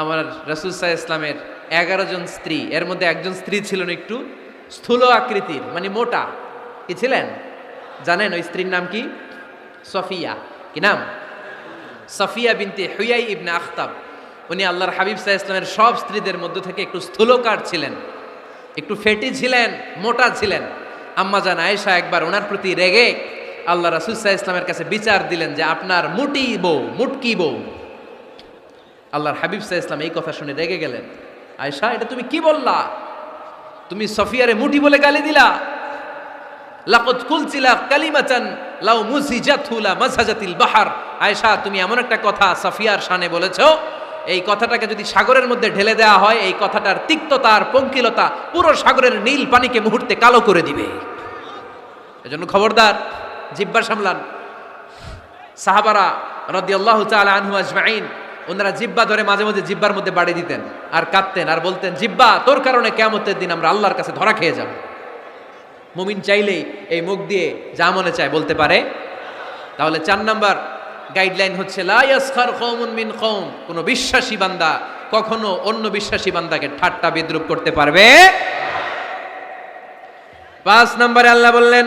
[SPEAKER 1] আমার রাসূল সাল্লাল্লাহু আলাইহি ইসলামের 11 জন স্ত্রী, এর মধ্যে একজন স্ত্রী ছিলেন একটু স্থূল আকৃতির, মানে মোটা। কি ছিলেন জানেন? ওই স্ত্রীর নাম কি? সফিয়া। কি নাম? সফিয়া বিনতে হুয়াই ইবনে আখতাব। উনি আল্লাহর হাবিব সাল্লাল্লাহু আলাইহি ইসলামের সব স্ত্রীদের মধ্য থেকে একটু স্থূলকার ছিলেন, একটু ফেটি ছিলেন, মোটা ছিলেন। আম্মাজান আয়েশা একবার ওনার প্রতি রেগে আল্লাহ রাসূল সাল্লাল্লাহু আলাইহি ইসলামের কাছে বিচার দিলেন যে আপনার মুটি বউ, মুটকি বউ। আল্লাহর হাবিব সাল্লাল্লাহু আলাইহি ইসলাম এই কথা শুনে রেগে গেলেন। আয়েশা, এটা তুমি কি বললা? তুমি সফিয়ারে মুটি বলে গালি দিলা। লাকাদ কুলতিলা কালিমাতান লাউ মুজিজাতু লা মাসাজাতিল বাহর। আয়েশা, তুমি এমন একটা কথা সফিয়ার শানে বলেছো, এই কথাটাকে যদি সাগরের মধ্যে ঢেলে দেওয়া হয়, এই কথাটার তিক্ততা আর পঙ্কিলতা পুরো সাগরের নীল পানিকে মুহূর্তে কালো করে দিবে। এজন্য খবরদার, জিহ্বা সামলান। সাহাবারা রাদিয়াল্লাহু তাআলা আনহু আজমাইন, ওনারা জিহ্বা ধরে মাঝে মাঝে জিহ্বার মধ্যে বাড়ি দিতেন আর কাঁদতেন আর বলতেন, জিহ্বা, তোর কারণে কিয়ামতের দিন আমরা আল্লাহর কাছে ধরা খেয়ে যাব। মুমিন চাইলেই এই মুখ দিয়ে যা মনে চায় বলতে পারে। তাহলে 4 নাম্বার গাইডলাইন হচ্ছে লা ইয়াসখার কওমুন মিন কওম, কোন বিশ্বাসী বান্দা কখনো অন্য বিশ্বাসী বান্দাকে ঠাট্টা বিদ্রুপ করতে পারবে। 5 নম্বরে আল্লাহ বললেন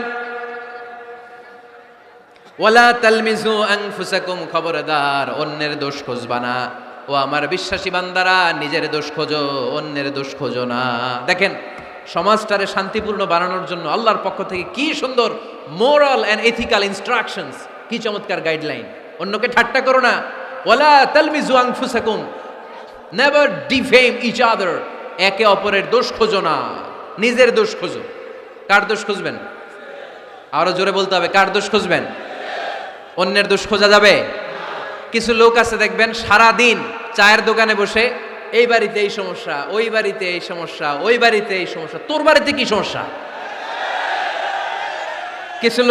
[SPEAKER 1] ওয়ালা তালমিজু আনফুসাকুম, খবরদার অন্যের দোষ খুঁজবা না। ও আমার বিশ্বাসী বান্দারা, নিজের দোষ খোঁজো, অন্যের দোষ খোঁজো না। দেখেন সমাজটারে শান্তিপূর্ণ বানানোর জন্য আল্লাহর পক্ষ থেকে কি সুন্দর মোরাল এন্ড এথিক্যাল ইনস্ট্রাকশনস, কি চমৎকার গাইডলাইন। অন্যকে ঠাট্টা করো না। ওয়ালা তালমিজু আনফুসাকুম, নেভার ডিফেম ইচ আদার, একে অপরের দোষ খোঁজো না, নিজের দোষ খোঁজো। কার দোষ খুঁজবেন? আরো জোরে বলতে হবে, কার দোষ খুঁজবেন? অন্যের দোষ খোঁজা যাবে? কিছু লোক আছে দেখবেন সারা দিন চায়ের দোকানে বসে এই বাড়িতে এই সমস্যা, ওই বাড়িতে এই সমস্যা, ওই বাড়িতে এই সমস্যা, তোর বাড়িতে কি সমস্যা? কিছু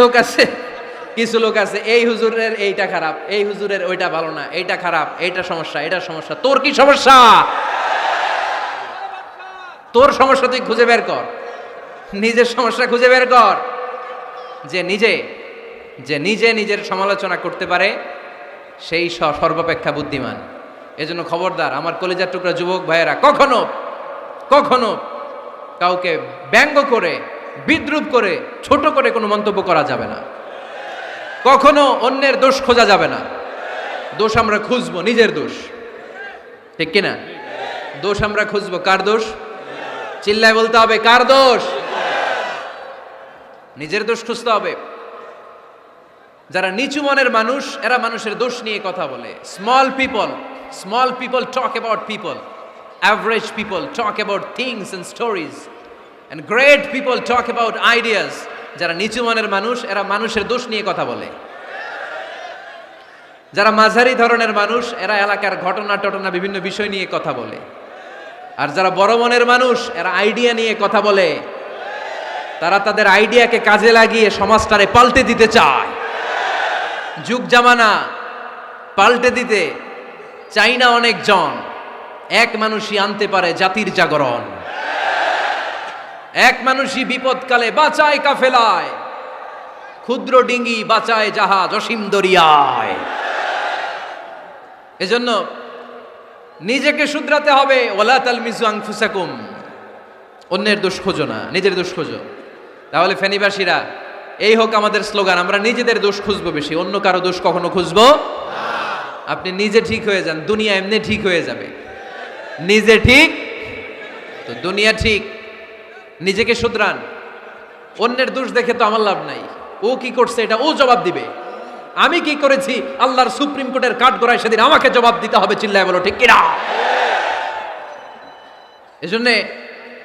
[SPEAKER 1] লোক আছে এই হুজুরের এইটা খারাপ, এই হুজুরের ওইটা ভালো না, এইটা খারাপ, এইটা সমস্যা, এটা সমস্যা। তোর কি সমস্যা? তোর সমস্যা তুই খুঁজে বের কর, নিজের সমস্যা খুঁজে বের কর। যে নিজে নিজের সমালোচনা করতে পারে সেই সর্বাপেক্ষা বুদ্ধিমান। এজন্য খবরদার আমার কলিজার টুকরা যুবক ভাইয়েরা, কখনো কাউকে ব্যঙ্গ করে, বিদ্রুপ করে, ছোট করে কোনো মন্তব্য করা যাবে না। কখনো অন্যের দোষ খোঁজা যাবে না। দোষ আমরা খুঁজবো, নিজের দোষ, ঠিক কিনা? দোষ আমরা খুঁজবো, কার দোষ? চিল্লায় বলতে হবে, কার দোষ? নিজের দোষ খুঁজতে হবে। যারা নিচু মনের মানুষ, এরা মানুষের দোষ নিয়ে কথা বলে। Small people talk about people, average people talk about things and stories, and great people talk about ideas. যারা নিচু মনের মানুষ, এরা মানুষের দোষ নিয়ে কথা বলে। যারা মাঝারি ধরনের মানুষ, এরা এলাকার ঘটনা বিভিন্ন বিষয় নিয়ে কথা বলে। আর যারা বড় মনের মানুষ, এরা আইডিয়া নিয়ে কথা বলে। তারা তাদের আইডিয়াকে কাজে লাগিয়ে সমাজটারে পাল্টে দিতে চায়। যুগ জামানা পাল্টে দিতে চাই না অনেকজন, এক মানুষই আনতে পারে জাতির জাগরণ। এক মানুষই বিপদকালে বাঁচায় কাফেলায়, ক্ষুদ্র ডিঙ্গি বাঁচায় জাহাজ অসীম দরিয়ায়। এজন্য নিজেকে শুধরাতে হবে। ওয়ালা তালমিজু আনফুসাকুম, অন্যের দোষ খোঁজো না, নিজের দোষ খোঁজো। তাহলে ফেনীবাসীরা, এই হোক আমাদের স্লোগান, আমরা নিজেদের দোষ খুঁজবো বেশি, অন্য কারো দোষ কখনো খুঁজবো। আপনি নিজে ঠিক হয়ে যান, দুনিয়া এমনি ঠিক হয়ে যাবে। নিজে ঠিক তো দুনিয়া ঠিক। নিজেকে শুধরান। অন্যের দোষ দেখে তো আমার লাভ নাই। ও কি করছে এটা ও জবাব দিবে, আমি কি করেছি আল্লাহর সুপ্রিম কোর্টের কাঠগড়ায় সেদিন আমাকে জবাব দিতে হবে। চিল্লায় বলো ঠিক কিনা? এজন্য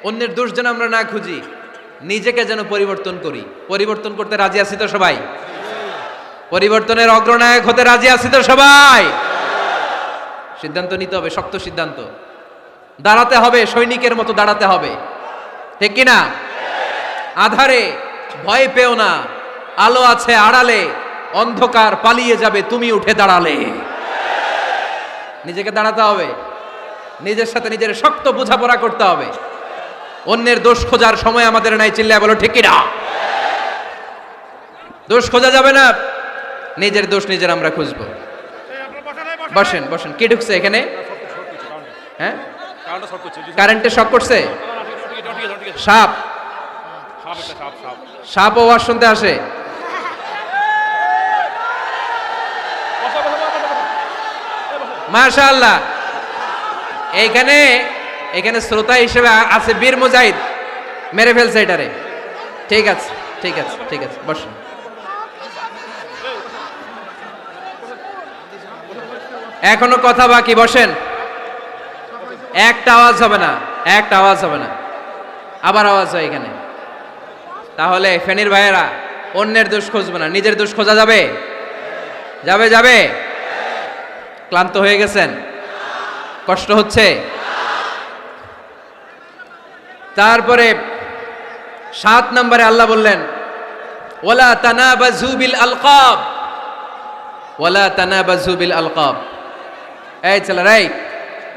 [SPEAKER 1] অন্যের দোষ যেন আমরা না খুঁজি, নিজেকে যেন পরিবর্তন করি। পরিবর্তন করতে রাজি আছি তো সবাই? পরিবর্তনের অগ্রনায়ক হতে রাজি আছি তো সবাই? সিদ্ধান্ত নিতে হবে, শক্ত সিদ্ধান্ত। দাঁড়াতে হবে, সৈনিকের মতো দাঁড়াতে হবে। ঠিক কিনা? আধারে ভয় পেও না, আলো আছে আড়ালে, অন্ধকার পালিয়ে যাবে তুমি উঠে দাঁড়ালে। নিজেকে দাঁড়াতে হবে, নিজের সাথে নিজের শক্ত বোঝাপড়া করতে হবে। অন্যের দোষ খোঁজার সময় আমাদের নাই, চিল্লায় বলো ঠিক কিনা? দোষ খোঁজা যাবে না, নিজের দোষ নিজের আমরা খুঁজবো। বসেন বসেন। কে ঢুকছে এখানে? হ্যাঁ, কারেন্টে শক করছে। সাপ, সাপ আওয়াজ শুনতে আসে। মাশাআল্লাহ। এইখানে এখানে শ্রোতা হিসেবে আছে বীর মুজাহিদ, মেরে ফেলছে এটারে। ঠিক আছে ঠিক আছে ঠিক আছে, বসেন। এখনো কথা বাকি, বসেন। একটা আওয়াজ হবে না, একটা আওয়াজ হবে না। আবার আওয়াজ হয় এখানে। তাহলে ফেনীর ভাইয়েরা অন্যের দোষ খুঁজবে না, নিজের দোষ খোঁজা যাবে? যাবে যাবে? ক্লান্ত হয়ে গেছেন? কষ্ট হচ্ছে? তারপরে 7 নম্বরে আল্লাহ বললেন ওয়ালা তানাবাযু বিল আলকাব, ওয়ালা তানাবাযু বিল আলকাব। এই ছেলেরা, এই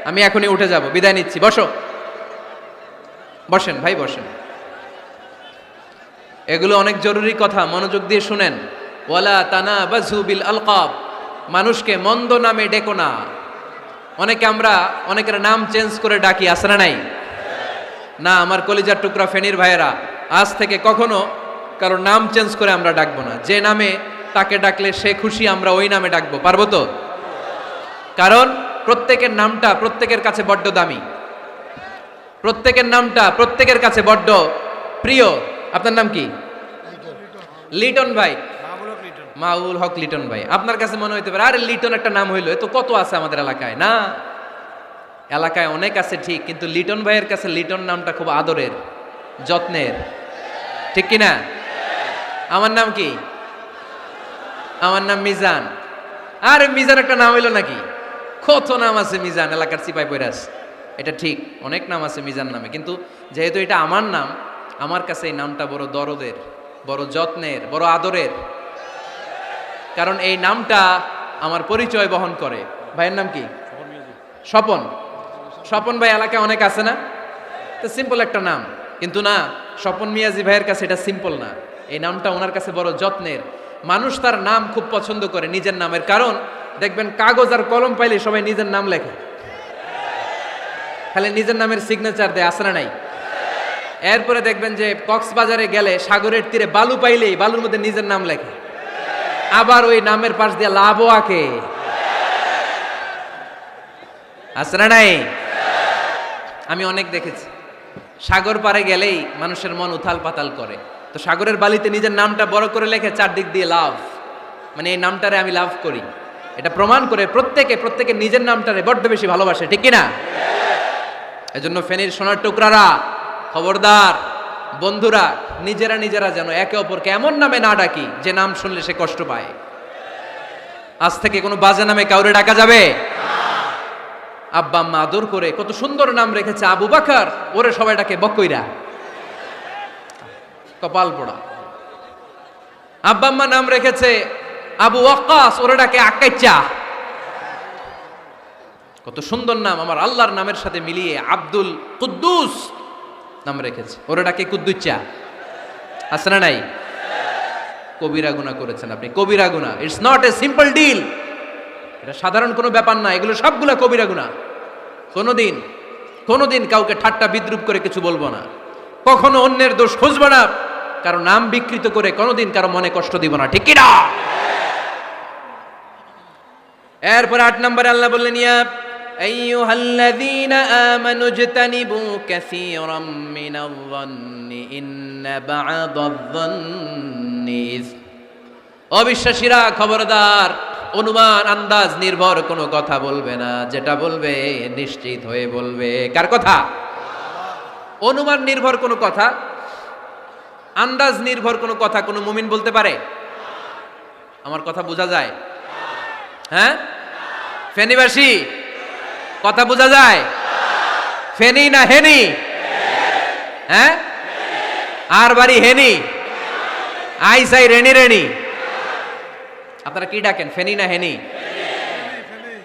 [SPEAKER 1] আমি এখনই উঠে যাব, বিদায় নিচ্ছি, বসো। বসেন ভাই, বসেন। এগুলো অনেক জরুরি কথা, মনোযোগ দিয়ে শুনেন। ওয়ালা তানাবাযু বিল আলকাব, মানুষকে মন্দ নামে ডেকো না। অনেকের নাম চেঞ্জ করে ডাকি, আছে না নাই? না, আমার কলিজার টুকরা ফেনীর ভাইয়েরা, আজ থেকে কখনো কারো নাম চেঞ্জ করে আমরা ডাকবো না। যে নামে তাকে ডাকলে সে খুশি, আমরা ওই নামে ডাকবো, পারবো তো? কারণ প্রত্যেকের নামটা প্রত্যেকের কাছে বড্ড দামি, প্রত্যেকের নামটা প্রত্যেকের কাছে বড্ড প্রিয়। আপনার নাম কি? লিটন ভাই, মাউল হক লিটন ভাই। আপনার কাছে মনে হইতে পারে আরে লিটন একটা নাম হইলো, এ তো কত আছে আমাদের এলাকায়। না, এলাকায় অনেক আছে ঠিক, কিন্তু লিটন ভাইয়ের কাছে লিটন নামটা খুব আদরের, যত্নের, ঠিক কিনা? আমার নাম কি? আমার নাম মিজান। আরে মিজান একটা নাম হইলো নাকি? কত নাম আছে মিজান, এলাকার সিপাই পয়রাস। এটা ঠিক, অনেক নাম আছে মিজান নামে, কিন্তু যেহেতু এটা আমার নাম, আমার কাছে এই নামটা বড় দরদের, বড় যত্নের, বড় আদরের। কারণ এই নামটা আমার পরিচয় বহন করে। ভাইয়ের নাম কি? স্বপন। স্বপন ভাই এলাকায় অনেক আছে না? তো সিম্পল একটা নাম, কিন্তু না, স্বপন মিয়াজি ভাইয়ের কাছে এটা সিম্পল না, এই নামটা ওনার কাছে বড় যত্নের। মানুষ তার নাম খুব পছন্দ করে, নিজের নামের। কারণ দেখবেন কাগজ আর কলম পাইলে সবাই নিজের নাম লেখে, খালি নিজের নামের সিগনেচার দেয়, আছে না নাই? এরপরে দেখবেন যে কক্সবাজারে গেলে সাগরের তীরে বালু পাইলেই বালুর মধ্যে নিজের নাম লেখে, আবার ওই নামের পাশ দিয়ে লাভও আঁকে, আছে না নাই? আমি অনেক দেখেছি, সাগর পারে গেলেই মানুষের মন উথাল পাতাল করে, তো সাগরের বালিতে নিজের নামটা বড় করে লেখে, চারদিক দিয়ে লাভ, মানে এই নামটারে আমি লাভ করি। এটা প্রমাণ করে প্রত্যেকে নিজের নামটারে বড্ড বেশি ভালোবাসে, ঠিক কিনা? এজন্য ফেনীর সোনার টুকরারা, খবরদার বন্ধুরা, নিজেরা যেন একে অপরকে এমন নামে না ডাকি যে নাম শুনলে সে কষ্ট পায়। আজ থেকে কোনো বাজে নামে কাউরে ডাকা যাবে? আব্বা আম্মা আদর করে কত সুন্দর নাম রেখেছে, আবু বাকার, ওরে সবাই ডাকে বকইরা, কপাল পোড়া। আব্বা আম্মা নাম রেখেছে আবু ওয়াক্কাস, ওরে ডাকে আকাইচা। কত সুন্দর নাম, আমার আল্লাহর নামের সাথে মিলিয়ে আব্দুল কুদ্দুস নাম রেখেছে, ওরে ডাকে কুদ্দুচ্চা, আছে না নাই? কবিরা গুনাহ করেছেন আপনি, কবিরা গুনাহ। It's not a simple deal, এটা সাধারণ কোনো ব্যাপার না, এগুলো সবগুলা কবিরা গুনাহ। কোনোদিন কাউকে ঠাট্টা বিদ্রুপ করে কিছু বলবো না, কখনো অন্যের দোষ খুঁজবো না, কারো নাম বিকৃত করে কোনোদিন কারো মনে কষ্ট দিব না, ঠিক কি না? এরপর 8 নম্বরে আল্লাহ বললেন ইয়া আইয়ুহাল্লাযীনা আমানু ইজতানিবু কাসীরাম মিনায-যন্নি ইন্না বা'দায-যন্নি ইসম। অবিশ্বাসীরা খবরদার, অনুমান আন্দাজ নির্ভর কোনো কথা বলবে না, যেটা বলবে নিশ্চিত হয়ে বলবে। কার কথা? অনুমান নির্ভর কোনো কথা, আন্দাজ নির্ভর কোনো কথা কোনো মুমিন বলতে পারে? আমার কথা বোঝা যায়? হ্যাঁ ফেনীবাসী, কথা বোঝা যায়? ফেনী না হেনি? হ্যাঁ আর বাড়ি হেনি, আইসাই রেনি রেনি। আপনারা কি ডাকেন, ফেনি না হেনি?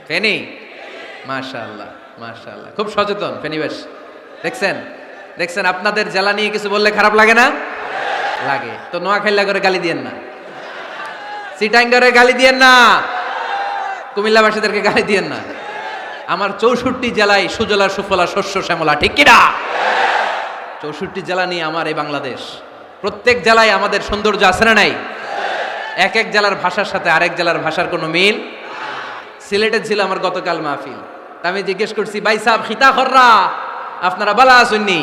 [SPEAKER 1] ফেনি। মাশাআল্লাহ মাশাআল্লাহ, খুব সচেতন ফেনিবাস। দেখছেন দেখছেন, আপনাদের জেলা নিয়ে কিছু বললে খারাপ লাগে না? লাগে। তো নোয়াখালী করে গালি দিয়েন না, চিটাঙ্গারে গালি দিয়েন না, কুমিল্লাবাসীদেরকে গালি দিয়েন না। আমার 64 জেলায় সুজলা সুফলা শস্য শ্যামলা, ঠিক কিনা? 64 জেলা নিয়ে আমার এই বাংলাদেশ। প্রত্যেক জেলায় আমাদের সৌন্দর্য আছে না নাই? এক এক জেলার ভাষার সাথে আরেক জেলার ভাষার কোনো মিল। সিলেটে ছিল আমার গতকাল মাহফিল, আমি জিজ্ঞেস করছি, ভাই সাহেব খিতা খররা, আপনারা বালা আসেননি?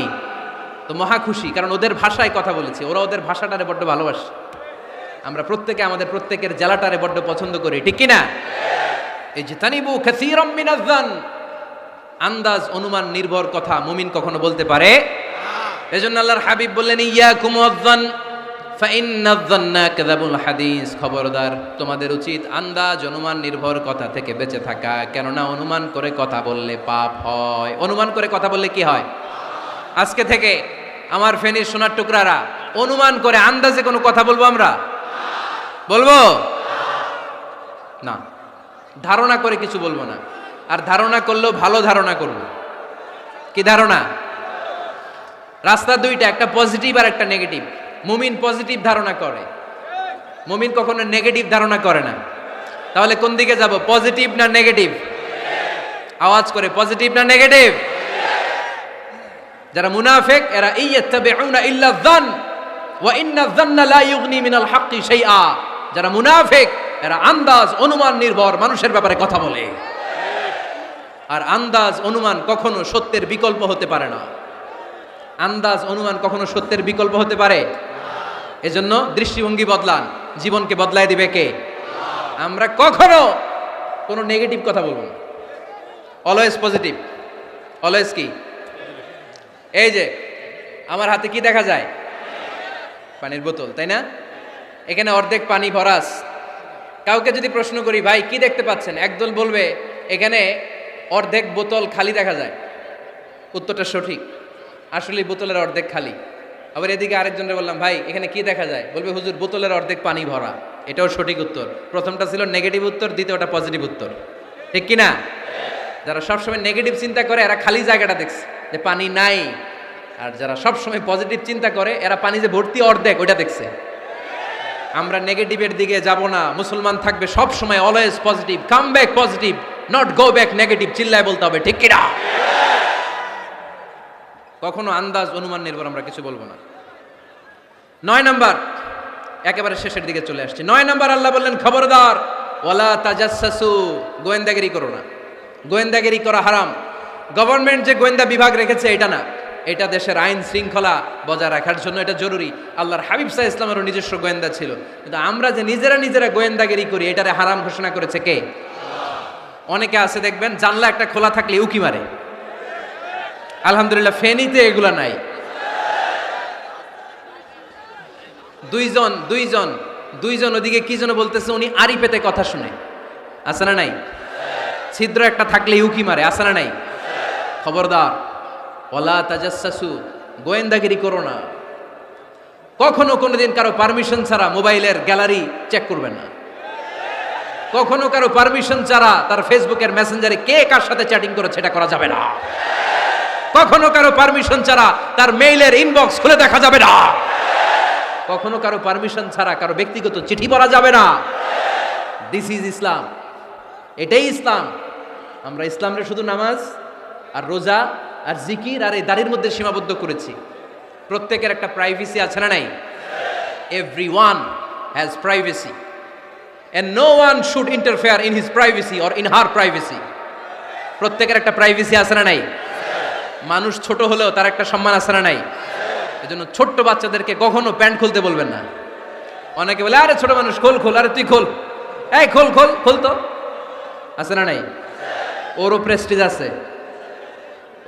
[SPEAKER 1] তো মহা খুশি, কারণ ওদের ভাষায় কথা বলেছি, ওরা ওদের ভাষাটারে বড্ড ভালোবাসে। আমরা প্রত্যেকে আমাদের প্রত্যেকের জেলাটারে বড্ড পছন্দ করি, ঠিক কিনা? এই যে তানিবু কাসীরাম মিনাজ যান, আন্দাজ অনুমান নির্ভর কথা মুমিন কখনো বলতে পারে। এজন্য আল্লাহর হাবিব বললেন, ইয়াকুম ওয়াজ্জান ফাইন্নাজ যান্না কাযাবুল হাদিস, খবরদার তোমাদের উচিত আন্দাজ অনুমান নির্ভর কথা থেকে বেঁচে থাকা, কেননা অনুমান করে কথা বললে পাপ হয়। অনুমান করে কথা বললে কি হয়? আজকে থেকে আমার ফেনীর সোনার টুকরারা অনুমান করে আন্দাজে কোনো কথা বলবো আমরা? বলবো না। ধারণা করে কিছু বলবো না, আর ধারণা করলেও ভালো ধারণা করব। কি ধারণা? রাস্তা দুইটা, একটা পজিটিভ আর একটা নেগেটিভ। মুমিন পজিটিভ ধারণা করে, মুমিন কখনো নেগেটিভ ধারণা করে না। তাহলে কোন দিকে যাব, পজিটিভ না নেগেটিভ? আওয়াজ করে, পজিটিভ না নেগেটিভ? যারা মুনাফিক এরা ইয়াত্তাবিউনা ইল্লা যান ওয়া ইন্না যান্না লা ইউগনি মিনাল হাক্কি শাইআ। যারা মুনাফিক এরা আন্দাজ অনুমান নির্ভর মানুষের ব্যাপারে কথা বলে, আর আন্দাজ অনুমান কখনো সত্যের বিকল্প হতে পারে না। আন্দাজ অনুমান কখনো সত্যের বিকল্প হতে পারে? এজন্য দৃষ্টিভঙ্গি বদলান, জীবনকে বদলায় দিবে কে? আমরা কখনো কোনো নেগেটিভ কথা বলবো না, অলওয়েজ পজিটিভ। অলওয়েজ কি? এই যে আমার হাতে কি দেখা যায়? পানির বোতল, তাই না? এখানে অর্ধেক পানি ভরাস। কাউকে যদি প্রশ্ন করি, ভাই কি দেখতে পাচ্ছেন, একদল বলবে এখানে অর্ধেক বোতল খালি দেখা যায়। উত্তরটা সঠিক, আসলে বোতলের অর্ধেক খালি। আবার এদিকে আরেকজনের বললাম, ভাই এখানে কি দেখা যায়, বলবে হুজুর বোতলের অর্ধেক পানি ভরা। এটাও সঠিক উত্তর। প্রথমটা ছিল নেগেটিভ উত্তর, দ্বিতীয়টা পজিটিভ উত্তর, ঠিক কিনা? যারা সবসময় নেগেটিভ চিন্তা করে এরা খালি জায়গাটা দেখছে যে পানি নাই, আর যারা সবসময় পজিটিভ চিন্তা করে এরা পানি যে ভর্তি অর্ধেক ওইটা দেখছে। আমরা নেগেটিভের দিকে যাব না, মুসলমান থাকবে সব সময় always positive. Come back positive, not go back negative. চিল্লায় বলতে হবে, ঠিক কিনা? কখনো আন্দাজ অনুমান নির্ভর আমরা কিছু বলবো না। 9 নাম্বার, একেবারে শেষের দিকে চলে আসছে। 9 নাম্বার, আল্লাহ বললেন খবরদার, ওয়ালা তাজাসসু, গোয়েন্দাগিরি করো না। গোয়েন্দাগিরি করা হারাম। গভর্নমেন্ট যে গোয়েন্দা বিভাগ রেখেছে এটা না, এটা দেশের আইন শৃঙ্খলা বজায় রাখার জন্য এটা জরুরি। আল্লাহর হাবিব সাল্লাল্লাহু আলাইহি ওয়াসাল্লামেরও নিজস্ব গোয়েন্দা ছিল, কিন্তু আমরা যে নিজেরা গোয়েন্দাগিরি করি এটারে হারাম ঘোষণা করেছে কে? অনেকে আছে দেখবেন জানলা একটা খোলা থাকলে উকি মারে। আলহামদুলিল্লাহ ফেনীতে এগুলা নাই। দুইজন ওদিকে কি যেন বলতেছে, উনি আড়ি পেতে কথা শুনে। আছে না নাই? ছিদ্র একটা থাকলে উকি মারে। আছে না নাই? খবরদার, ওয়ালা তাজাসসু, গোয়েন্দাগিরি করো না। কখনো কোনোদিন কারো পারমিশন ছাড়া মোবাইলের গ্যালারি চেক করবেন না। কখনো কারো পারমিশন ছাড়া তার ফেসবুকের মেসেঞ্জারে কে কার সাথে চ্যাটিং করেছে এটা করা যাবে না। কখনো কারো পারমিশন ছাড়া তার মেইলের ইনবক্স খুলে দেখা যাবে না। কখনো কারো পারমিশন ছাড়া কারো ব্যক্তিগত চিঠি পড়া যাবে না। দিস ইজ ইসলাম, এটাই ইসলাম। আমরা ইসলামরে শুধু নামাজ আর রোজা আর জিকির আর এই দাড়ির মধ্যে সীমাবদ্ধ করেছি। প্রত্যেকের একটা প্রাইভেসি আছে না নাই? Everyone has privacy and no one should interfere in his privacy or in her privacy. প্রত্যেকের একটা প্রাইভেসি আছে না নাই? মানুষ ছোট হলেও তার একটা সম্মান আছে না নাই? এজন্য ছোট্ট বাচ্চাদেরকে কখনো প্যান্ট খুলতে বলবেন না। অনেকে বলে আরে ছোট মানুষ, খোল, আরে তুই খোল, এই খোল তো। আছে না নাই? ওরও প্রেস্টিজ আছে,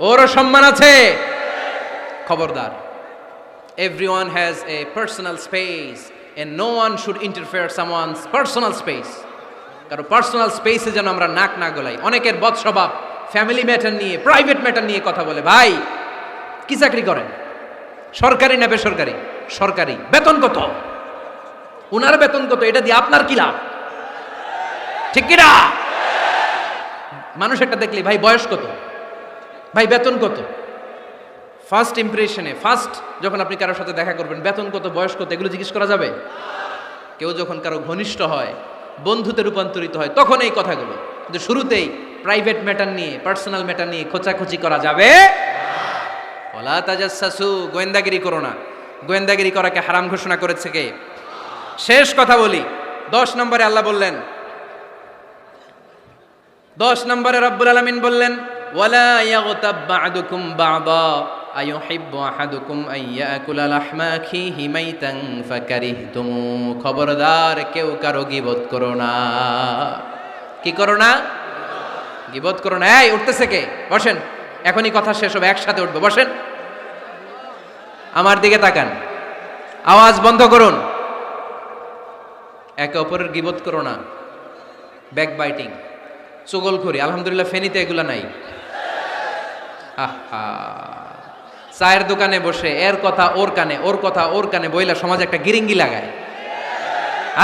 [SPEAKER 1] ওরও সম্মান আছে। খবরদার, everyone has a personal space and no one should interfere someone's personal space. কারণ পার্সোনাল স্পেসে যেন আমরা নাক না গলাই। অনেকের বদ স্বভাব ফ্যামিলি ম্যাটার নিয়ে, প্রাইভেট ম্যাটার নিয়ে কথা বলে। ভাই কি চাকরি করেন, সরকারি না বেসরকারি? সরকারি বেতন কত, উনার বেতন কত, এটা দিয়ে আপনার কি লাভ? ঠিক কিনা? মানুষ একটা দেখলে ভাই বয়স কত, ভাই বেতন কত, ফার্স্ট ইমপ্রেশনে ফার্স্ট যখন আপনি কারোর সাথে দেখা করবেন বেতন কত বয়স কত এগুলো জিজ্ঞেস করা যাবে? কেউ যখন কারো ঘনিষ্ঠ হয়, বন্ধুতে রূপান্তরিত হয়, তখন এই কথাগুলো। কিন্তু শুরুতেই প্রাইভেট ম্যাটার নিয়ে, পার্সোনাল ম্যাটার নিয়ে খোঁচাখুচি করা যাবে? ওয়ালা তাজাসসু, গোয়েন্দাগিরি করো না। গোয়েন্দাগিরি করাকে হারাম ঘোষণা করেছে কে? শেষ কথা বলি, 10 নম্বরে আল্লাহ বললেন, 10 নম্বরে রব্বুল আলামিন বললেন, ওয়ালা ইয়াগতাব বা'দুকুম বা'দা আইয়ুহিব্বু আহাদুকুম আইয়াকুলা লাহমা আখিহি মাইতান ফাকারিহতুম। খবরদার কেউ কারো গীবত করো না। কি করো না? গীবত করো না। এই উঠতেছে কে? বসেন, এখনই কথা শেষ হবে, একসাথে উঠবো। বসেন, আমার দিকে তাকান, আওয়াজ বন্ধ করুন। একে অপরের গীবত করো না। ব্যাকবাইটিং, চুগলখড়ি, আলহামদুলিল্লাহ ফেনীতে এগুলা নাই। আহা, চায়ের দোকানে বসে এর কথা ওর কানে, ওর কথা ওর কানে বইলা সমাজে একটা গিরিঙ্গি লাগায়,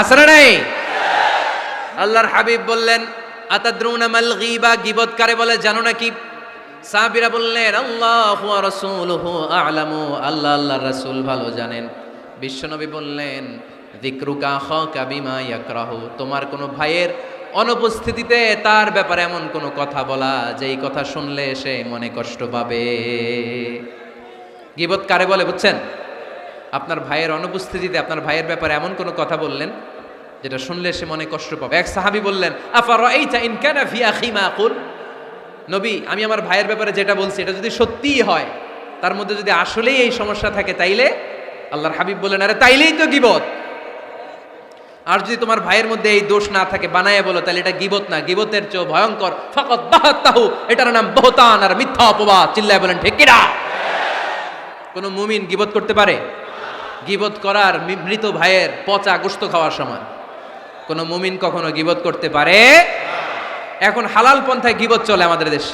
[SPEAKER 1] আছে না নাই? আল্লাহর হাবিব বললেন, আতাদরুনা মাল গীবা, গীবত কারে বলে জানো নাকি? সাহাবীরা বললেন, আল্লাহু ওয়া রাসূলুহু আ'লামু, আল্লাহ আল্লাহর রাসূল ভালো জানেন। বিশ্বনবী বললেন, যিকরুকা আখাকা বিমা ইয়াকরাহু, তোমার কোনো ভাইয়ের অনুপস্থিতিতে তার ব্যাপারে এমন কোনো কথা বলা যেই কথা শুনলে সে মনে কষ্ট পাবে। গীবত কারে বলে বুঝছেন? আপনার ভাইয়ের অনুপস্থিতিতে আপনার ভাইয়ের ব্যাপারে এমন কোনো কথা বললেন যেটা শুনলে সে মনে কষ্ট পাবে। এক সাহাবী বললেন, আফারাইতা ইন কানা ফি আখি মা আকুল, নবী আমি আমার ভাইয়ের ব্যাপারে যেটা বলছি এটা যদি সত্যিই হয়, তার মধ্যে যদি আসলেই এই সমস্যা থাকে, তাইলে? আল্লাহর হাবিব বললেন, আরে তাইলেই তো গীবত। আর যদি তোমার ভাইয়ের মধ্যে এই দোষ না থাকে, বানায় বলো, তাহলে এটা গীবত না, গীবতের চেয়ে ভয়ঙ্কর। ফাকাদ বাহাতাহু, এটার নাম বহতান আর মিথ্যা অপবাদ। চিল্লায় বলেন ঠিক কিনা? কোন মুমিন গীবত করতে পারে? গীবত করার মৃত ভাইয়ের পচা গোশত খাওয়ার সমান। কোন মুমিন কখনো গীবত করতে পারে? এখন হালাল পন্থায় গীবত চলে আমাদের দেশ।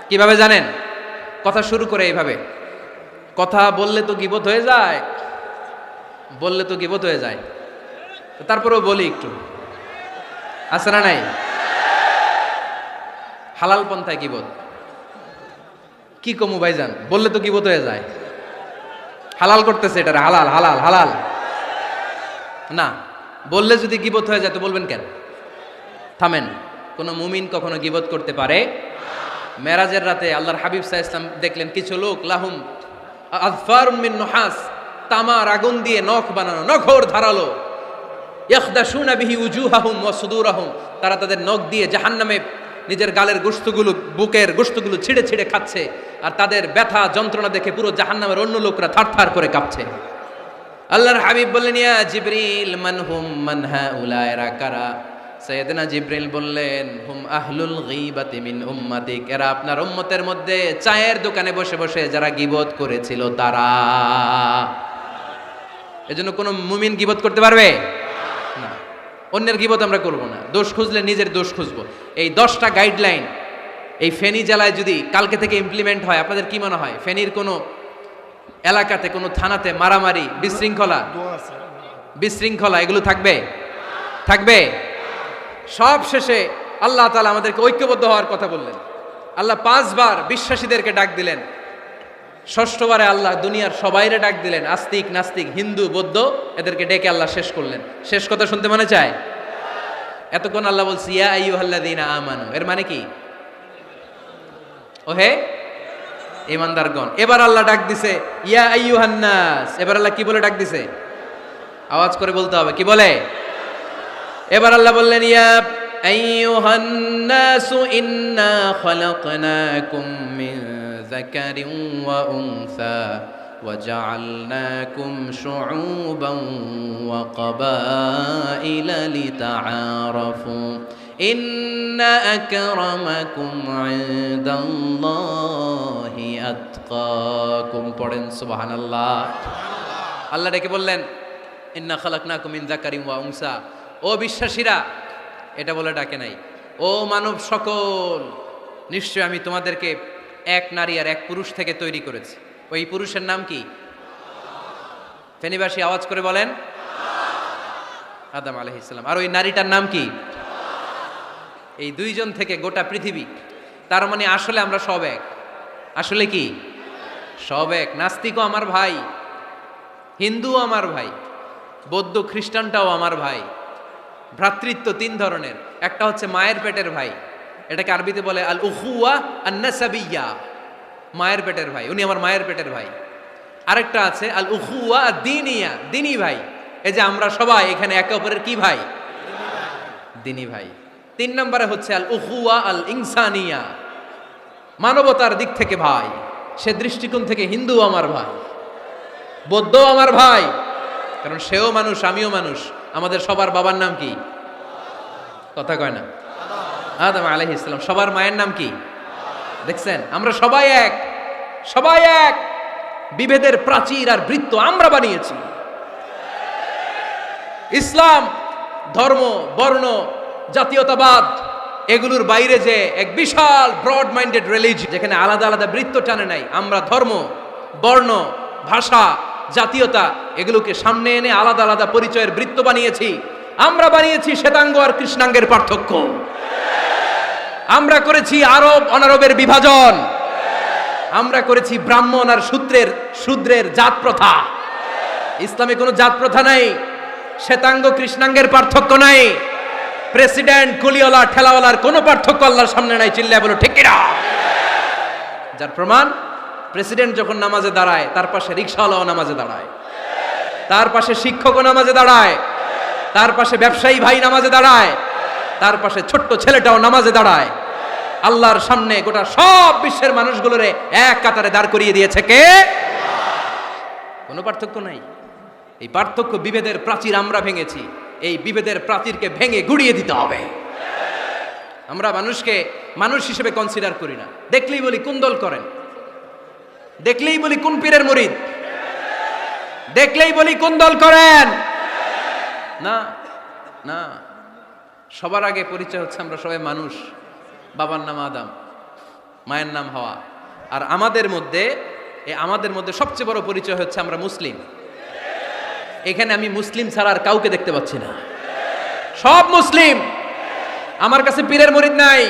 [SPEAKER 1] কিভাবে জানেন? কথা শুরু করে এইভাবে, কথা বললে তো গীবত হয়ে যায়, বললে তো গীবত হয়ে যায়, তারপরেও বলি একটু, আছে না নাই? হালাল পন্থায় গীবত কি কমু ভাইজান, বললে তো গীবত হয়ে যায়। হালাল করতেছে এটা, হালাল হালাল হালাল না, বললে যদি গীবত হয়ে যায় তো বলবেন কেন? থামেন। কোন মুমিন কখনো গীবত করতে পারে? মেরাজের রাতে আল্লাহর হাবিব সাল্লাল্লাহু আলাইহি ওয়াসাল্লাম দেখলেন কিছু লোক লাহুম আযফারুম মিন নুহাস, তামার আগুন দিয়ে নখ বানানো, নখর ধারালো, ইয়াখদাশুনা বিহি উজুহাহুম ওয়া সুদুরাহুম, তারা তাদের নখ দিয়ে জাহান্নামে নিজের গালের গোশতগুলো, বুকের গোশতগুলো ছিঁড়ে ছিঁড়ে খাচ্ছে, আর তাদের ব্যথা যন্ত্রণা দেখে পুরো জাহান্নামের অন্য লোকরা থারথার করে কাঁপছে। আল্লাহর হাবিব বললেন, ইয়া জিবরিল মানহুম মান হাউলা, এরা কারা? সাইয়েদনা জিবরিল বললেন, হুম আহলুল গীবাতি মিন উম্মাতিক, এরা আপনার উম্মতের মধ্যে চায়ের দোকানে বসে বসে যারা গীবত করেছিল তারা। এজন্য কোন মুমিন গীবত করতে পারবে না। অন্যের গীবত আমরা করব না, দোষ খুঁজলে নিজের দোষ খুঁজবো। এই 10টা গাইডলাইন এই ফেনী জেলায় যদি কালকে থেকে ইমপ্লিমেন্ট হয়, আপনাদের কি মনে হয় ফেনীর কোনো এলাকাতে, কোনো থানাতে মারামারি, বিশৃঙ্খলা এগুলো থাকবে? থাকবে? সব শেষে আল্লাহ তাআলা আমাদেরকে ঐক্যবদ্ধ হওয়ার কথা বললেন। আল্লাহ 5 বার বিশ্বাসীদেরকে ডাক দিলেন, 6ষ্ঠবারে আল্লাহ দুনিয়ার সবাইরে ডাক দিলেন, আস্তিক নাস্তিক হিন্দু বৌদ্ধ এদেরকে ডেকে আল্লাহ শেষ করলেন। শেষ কথা শুনতে মনে চায়? এতক্ষণ আল্লাহ বলছে ইয়া আইয়ুহাল্লাযীনা আমানু, এর মানে কি? ওহে ঈমানদারগণ। এবার আল্লাহ ডাক দিছে ইয়া আইয়ুহান নাস। এবার আল্লাহ কি বলে ডাক দিছে? আওয়াজ করে বলতে হবে, কি বলে? এবার আল্লাহ বললেন, ইয়া আইয়ুহান নাস ইন্না খালাকনাকুম মিন যাকারিন ওয়া উনসা ওয়া জাআলনাকুম শুউবান ওয়া ক্বাবাইলা লিতাআরাফু ইন্না আকরামাকুম ইনদাল্লাহি আতকাকুম। পড়েন সুবহানাল্লাহ। আল্লাহ ডেকে বললেন, ইন্না খালাকনাকুম মিন যাকারিন ওয়া উনসা, ও বিশ্বাসীরা, এটা বলে ডাকে নাই, ও মানব সকল, নিশ্চয় আমি তোমাদেরকে এক নারী আর এক পুরুষ থেকে তৈরি করেছি। ওই পুরুষের নাম কি? ফেনীবাসী আওয়াজ করে বলেন আদম আলাইহিস সালাম। আর ওই নারীটার নাম কি? এই দুইজন থেকে গোটা পৃথিবী। তার মানে আসলে আমরা সব এক। আসলে কি? সব এক। নাস্তিকও আমার ভাই, হিন্দুও আমার ভাই, বৌদ্ধ খ্রিস্টানটাও আমার ভাই। ভ্রাতৃত্ব তিন ধরনের। একটা হচ্ছে মায়ের পেটের ভাই, এটাকে আরবিতে বলে আল উখুয়া আন নাসাবিয়্যা, মায়ের পেটের ভাই, উনি আমার মায়ের পেটের ভাই। আরেকটা আছে আল উখুয়া দ্বীনিয়া, দ্বীনি ভাই। এই যে আমরা সবাই এখানে একে অপরের কি ভাই? দ্বীনি ভাই। তিন নম্বরে হচ্ছে আল উখুয়া আল ইনসানিয়া, মানবতার দিক থেকে ভাই। সে দৃষ্টিকোণ থেকে হিন্দু আমার ভাই, বৌদ্ধ আমার ভাই, কারণ সেও মানুষ আমিও মানুষ। আমাদের সবার বাবার নাম কি? কথা কয় না? আদম আলাইহিস সালাম। সবার মায়ের নাম কি? দেখছেন, আমরা সবাই এক, সবাই এক। বিভেদের প্রাচীর আর বৃত্ত আমরা বানিয়েছি। ইসলাম ধর্ম, বর্ণ, জাতীয়তাবাদ এগুলোর বাইরে যে এক বিশাল ব্রড মাইন্ডেড রিলিজিয়ন, যেখানে আলাদা আলাদা বৃত্ত টানে নাই। আমরা ধর্ম, বর্ণ, ভাষা, জাতীয়তা এগুলোকে সামনে এনে আলাদা আলাদা পরিচয়ের বৃত্ত বানিয়েছি। আমরা বানিয়েছি শ্বেতাঙ্গ আর কৃষ্ণাঙ্গের পার্থক্য। আমরা করেছি আরব অনারবের বিভাজন। আমরা করেছি ব্রাহ্মণ আর শূদ্রের জাত প্রথা। ইসলামে কোনো জাত প্রথা নাই, শ্বেতাঙ্গ কৃষ্ণাঙ্গের পার্থক্য নাই, প্রেসিডেন্ট কুলিওয়ালা ঠেলাওয়ালার কোনো পার্থক্য আল্লাহর সামনে নাই। চিল্লায় বলো ঠিক কিনা? যার প্রমাণ, প্রেসিডেন্ট যখন নামাজে দাঁড়ায় তার পাশে রিকশাওয়ালাও নামাজে দাঁড়ায়, তার পাশে শিক্ষকও নামাজে দাঁড়ায়, তার পাশে ব্যবসায়ী ভাই নামাজে দাঁড়ায়, তার পাশে ছোট্ট ছেলেটাও নামাজে দাঁড়ায়। আল্লাহর সামনে গোটা সব বিশ্বের মানুষগুলোরে এক কাতারে দাঁড় করিয়ে দিয়েছে কে? কোনো পার্থক্য নাই। এই পার্থক্য বিভেদের প্রাচীর আমরা ভেঙেছি। এই বিভেদের প্রাচীরকে ভেঙে গুড়িয়ে দিতে হবে। আমরা মানুষকে মানুষ হিসেবে কনসিডার করি না। দেখলেই বলি কোন দল করেন, দেখলেই বলি কোন পীরের মুরিদ, দেখলেই বলি কোন দল করেন। না না, সবার আগে পরিচয় হচ্ছে আমরা সবাই মানুষ। বাবার নাম আদম, মায়ের নাম হাওয়া। আর আমাদের মধ্যে সবচেয়ে বড় পরিচয় হচ্ছে আমরা মুসলিম। এখানে আমি মুসলিম ছাড়া আর কাউকে দেখতে পাচ্ছি না। সব মুসলিম। আমার কাছে পীরের মুরিদ নাই,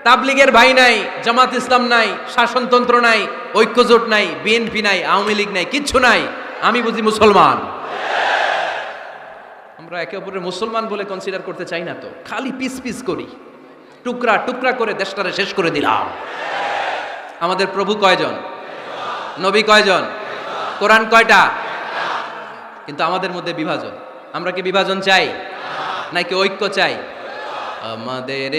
[SPEAKER 1] তাবলীগের ভাই নাই, জামাত ইসলাম নাই, শাসনতন্ত্র নাই, ঐক্যজোট নাই, বিএনপি নাই, আওয়ামী লীগ নাই, কিচ্ছু নাই। আমি বুঝি মুসলমান। আমরা একে অপরের মুসলমান বলে কনসিডার করতে চাই না তো, খালি পিস পিস করি, টুকরা টুকরা করে দেশটারে শেষ করে দিলাম। আমাদের প্রভু কয়জন? নবী কয়জন? কোরআন কয়টা? কিন্তু আমাদের মধ্যে বিভাজন। আমরা কি বিভাজন চাই নাকি ঐক্য চাই? আমাদের